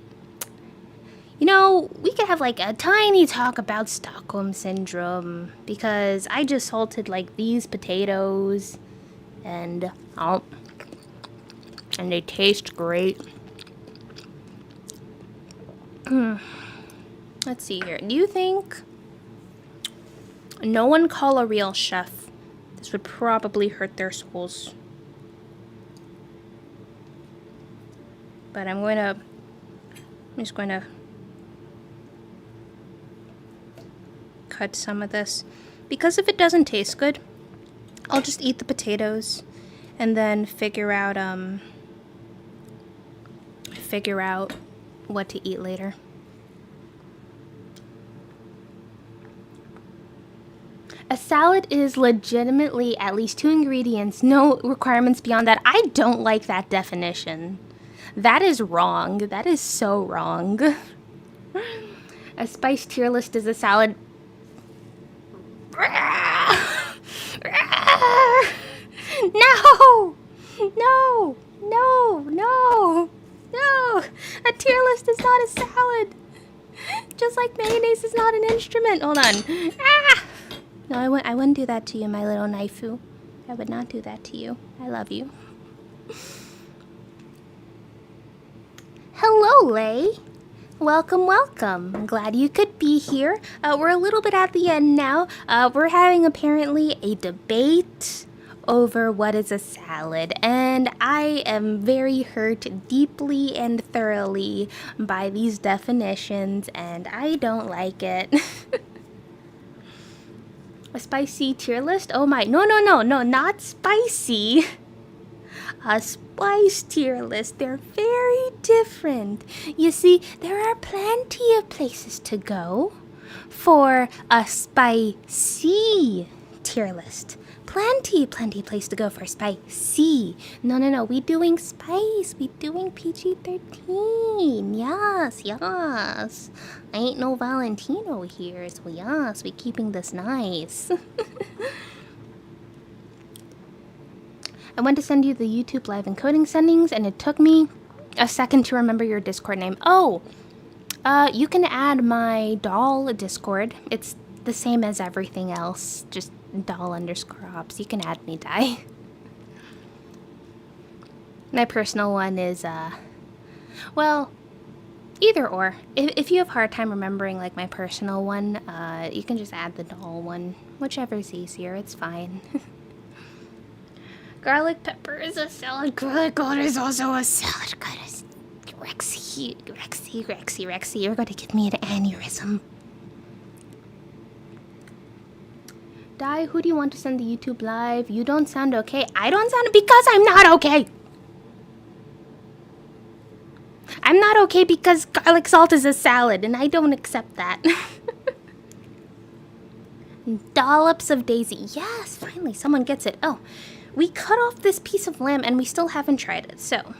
you know, we could have like a tiny talk about Stockholm Syndrome, because I just salted like these potatoes and they taste great. Let's see here. Do you think no one call a real chef? This would probably hurt their souls. But I'm just going to cut some of this, because if it doesn't taste good, I'll just eat the potatoes and then figure out what to eat later. A salad is legitimately at least 2 ingredients, no requirements beyond that. I don't like that definition. That is wrong. That is so wrong. A spice tier list is a salad. No! No! No! No! No! A tier list is not a salad. Just like mayonnaise is not an instrument. Hold on. Ah! No, I wouldn't do that to you, my little Naifu. I would not do that to you. I love you. Hello, Lay. Welcome, welcome. I'm glad you could be here. We're a little bit at the end now. We're having apparently a debate over what is a salad, and I am very hurt deeply and thoroughly by these definitions, and I don't like it. A spicy tier list? Oh my, no, not spicy. A spice tier list. They're very different. You see, there are plenty of places to go for a spicy tier list. Plenty place to go for spicy. No. We doing spice. We doing PG-13. Yes. I ain't no Valentino here, so yes, we keeping this nice. I went to send you the YouTube live encoding settings, and it took me a second to remember your Discord name. Oh, you can add my doll Discord. It's the same as everything else, just doll_ops. You can add me, Dai. My personal one is, well, either or. If you have a hard time remembering, like, my personal one, you can just add the doll one. Whichever's easier, it's fine. Garlic pepper is a salad. Garlic gold is also a salad. Goddess. Rexy, you're going to give me an aneurysm. Dai, who do you want to send the YouTube live? You don't sound okay. I don't sound because I'm not okay. I'm not okay because garlic salt is a salad, and I don't accept that. Dollops of daisy. Yes, finally, someone gets it. Oh, we cut off this piece of lamb, and we still haven't tried it. So,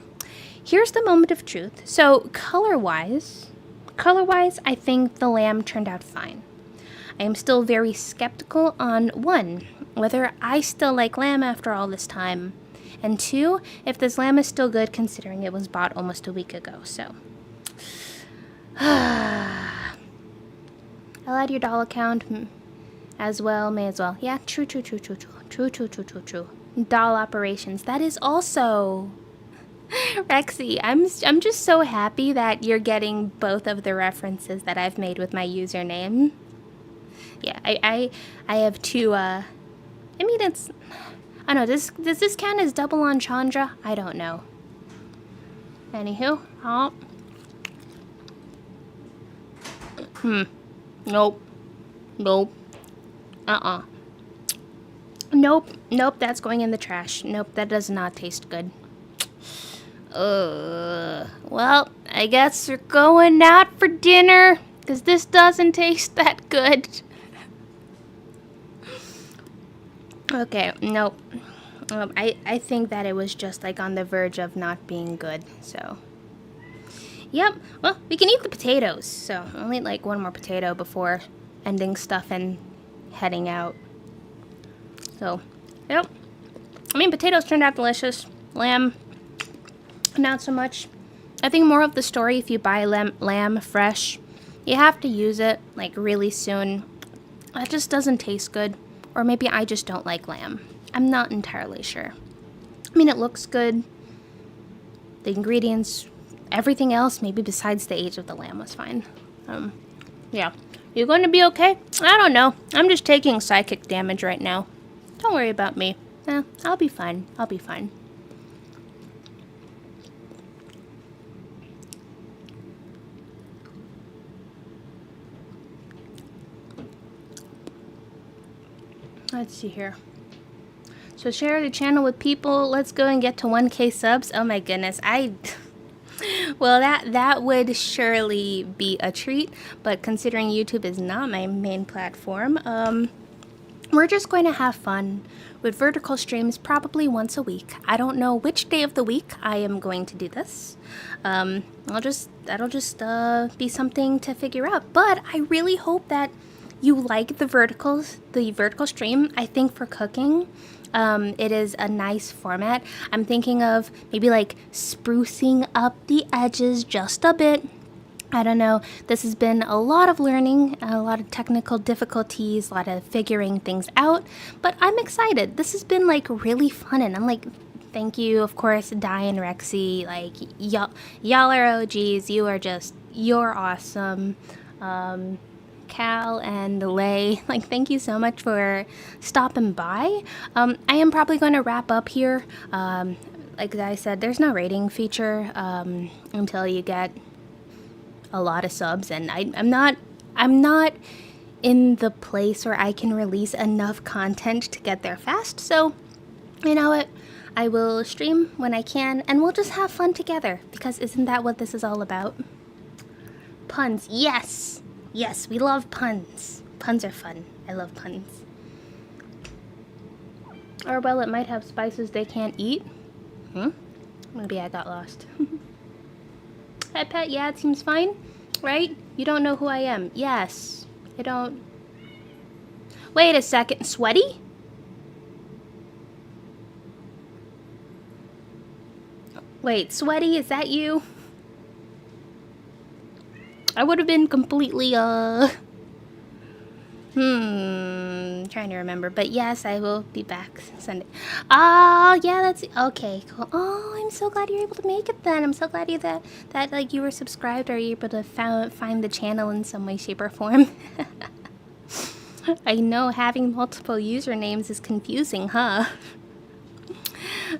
here's the moment of truth. So, color-wise, I think the lamb turned out fine. I am still very skeptical on, 1, whether I still like lamb after all this time, and 2, if this lamb is still good considering it was bought almost a week ago. So, I'll add your doll account as well, may as well. Yeah, true. Doll operations, that is also... Rexy, I'm just so happy that you're getting both of the references that I've made with my username. Yeah, I have 2, I mean, it's... I don't know, does this count as double entendre? I don't know. Anywho, Nope. Nope, that's going in the trash. Nope, that does not taste good. Well, I guess we're going out for dinner, because this doesn't taste that good. Okay, nope. I think that it was just, like, on the verge of not being good, so... Yep, well, we can eat the potatoes, so I'll eat, like, 1 more potato before ending stuff and heading out. So, yep. I mean, potatoes turned out delicious. Lamb, not so much. I think more of the story, if you buy lamb fresh, you have to use it, like, really soon. That just doesn't taste good. Or maybe I just don't like lamb. I'm not entirely sure. I mean, it looks good. The ingredients, everything else, maybe besides the age of the lamb, was fine. Yeah. You going to be okay? I don't know. I'm just taking psychic damage right now. Don't worry about me. I'll be fine. I'll be fine. Let's see here. So share the channel with people. Let's go and get to 1K subs. Oh my goodness. Well, that would surely be a treat, but considering YouTube is not my main platform, we're just going to have fun with vertical streams probably once a week. I don't know which day of the week I am going to do this. That'll just be something to figure out, but I really hope that you like the vertical stream. I think for cooking, it is a nice format. I'm thinking of maybe like sprucing up the edges just a bit. I don't know. This has been a lot of learning, a lot of technical difficulties, a lot of figuring things out, but I'm excited. This has been like really fun, and I'm like, thank you, of course, Dai and Rexy. Like, y'all are OGs. You're awesome. Cal and Lay, like, thank you so much for stopping by. I am probably going to wrap up here. Like I said, there's no rating feature until you get a lot of subs, and I'm not in the place where I can release enough content to get there fast. So, you know what? I will stream when I can, and we'll just have fun together, because isn't that what this is all about? Puns, yes! Yes, we love puns. Puns are fun. I love puns. Or, well, it might have spices they can't eat. Maybe I got lost. Hi, Pet. Yeah, it seems fine, right? You don't know who I am. Yes. I don't... Wait a second. Sweaty? Wait, Sweaty, is that you? I would have been completely, trying to remember. But yes, I will be back Sunday. Oh, yeah, that's... Okay, cool. Oh, I'm so glad you're able to make it then. I'm so glad that like, you were subscribed or you're able to find the channel in some way, shape, or form. I know having multiple usernames is confusing, huh?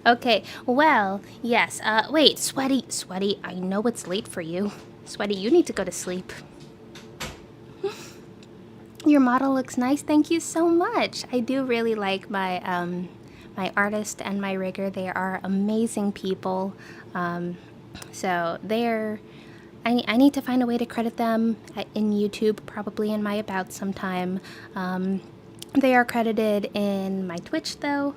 Okay, well, yes. Wait, Sweaty, I know it's late for you. Sweaty, you need to go to sleep. Your model looks nice. Thank you so much. I do really like my my artist and my rigger. They are amazing people. So they're... I need to find a way to credit them in YouTube, probably in my About sometime. They are credited in my Twitch, though.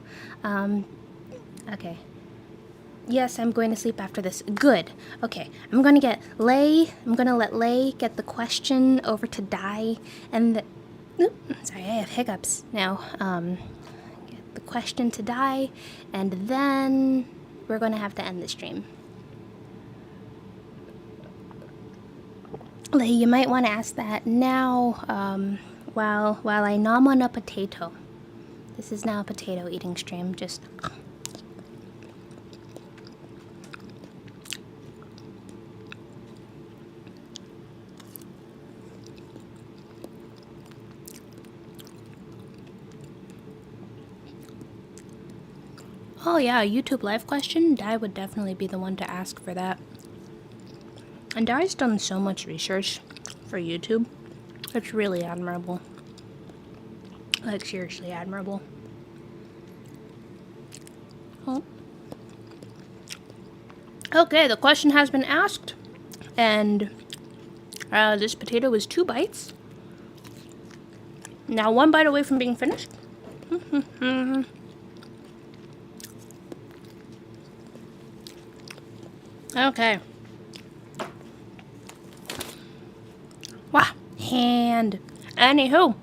Okay. Yes, I'm going to sleep after this. Good. Okay, I'm gonna let Lay get the question over to Dai, and sorry, I have hiccups now. Get the question to Dai, and then we're gonna have to end the stream. Lay, you might want to ask that now, while I nom on a potato. This is now a potato eating stream, just... Oh yeah, a YouTube live question? Dai would definitely be the one to ask for that. And Dai's done so much research for YouTube. It's really admirable. Like, seriously admirable. Oh. Okay, the question has been asked. And this potato is 2 bites. Now 1 bite away from being finished. Okay. Wow. And anywho,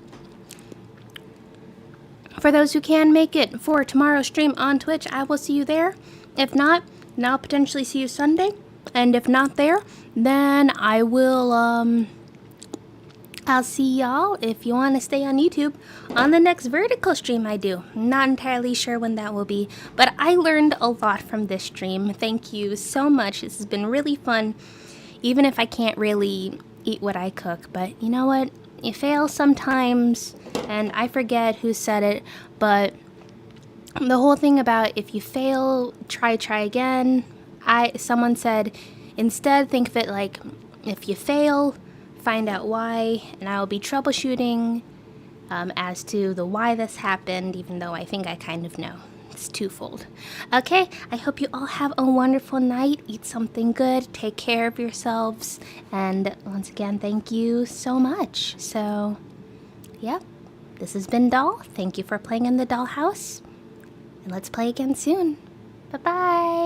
for those who can make it for tomorrow's stream on Twitch, I will see you there. If not, then I'll potentially see you Sunday. And if not there, then I will, I'll see y'all, if you want to stay on YouTube, on the next vertical stream I do. Not entirely sure when that will be, but I learned a lot from this stream. Thank you so much. This has been really fun, even if I can't really eat what I cook. But you know what? You fail sometimes, and I forget who said it, but the whole thing about if you fail, try again. Someone said, instead think of it like, if you fail, find out why, and I will be troubleshooting as to the why this happened, even though I think I kind of know. It's twofold. Okay, I hope you all have a wonderful night. Eat something good, take care of yourselves, and once again, thank you so much. So, yeah, this has been Doll. Thank you for playing in the Dollhouse, and let's play again soon. Bye-bye!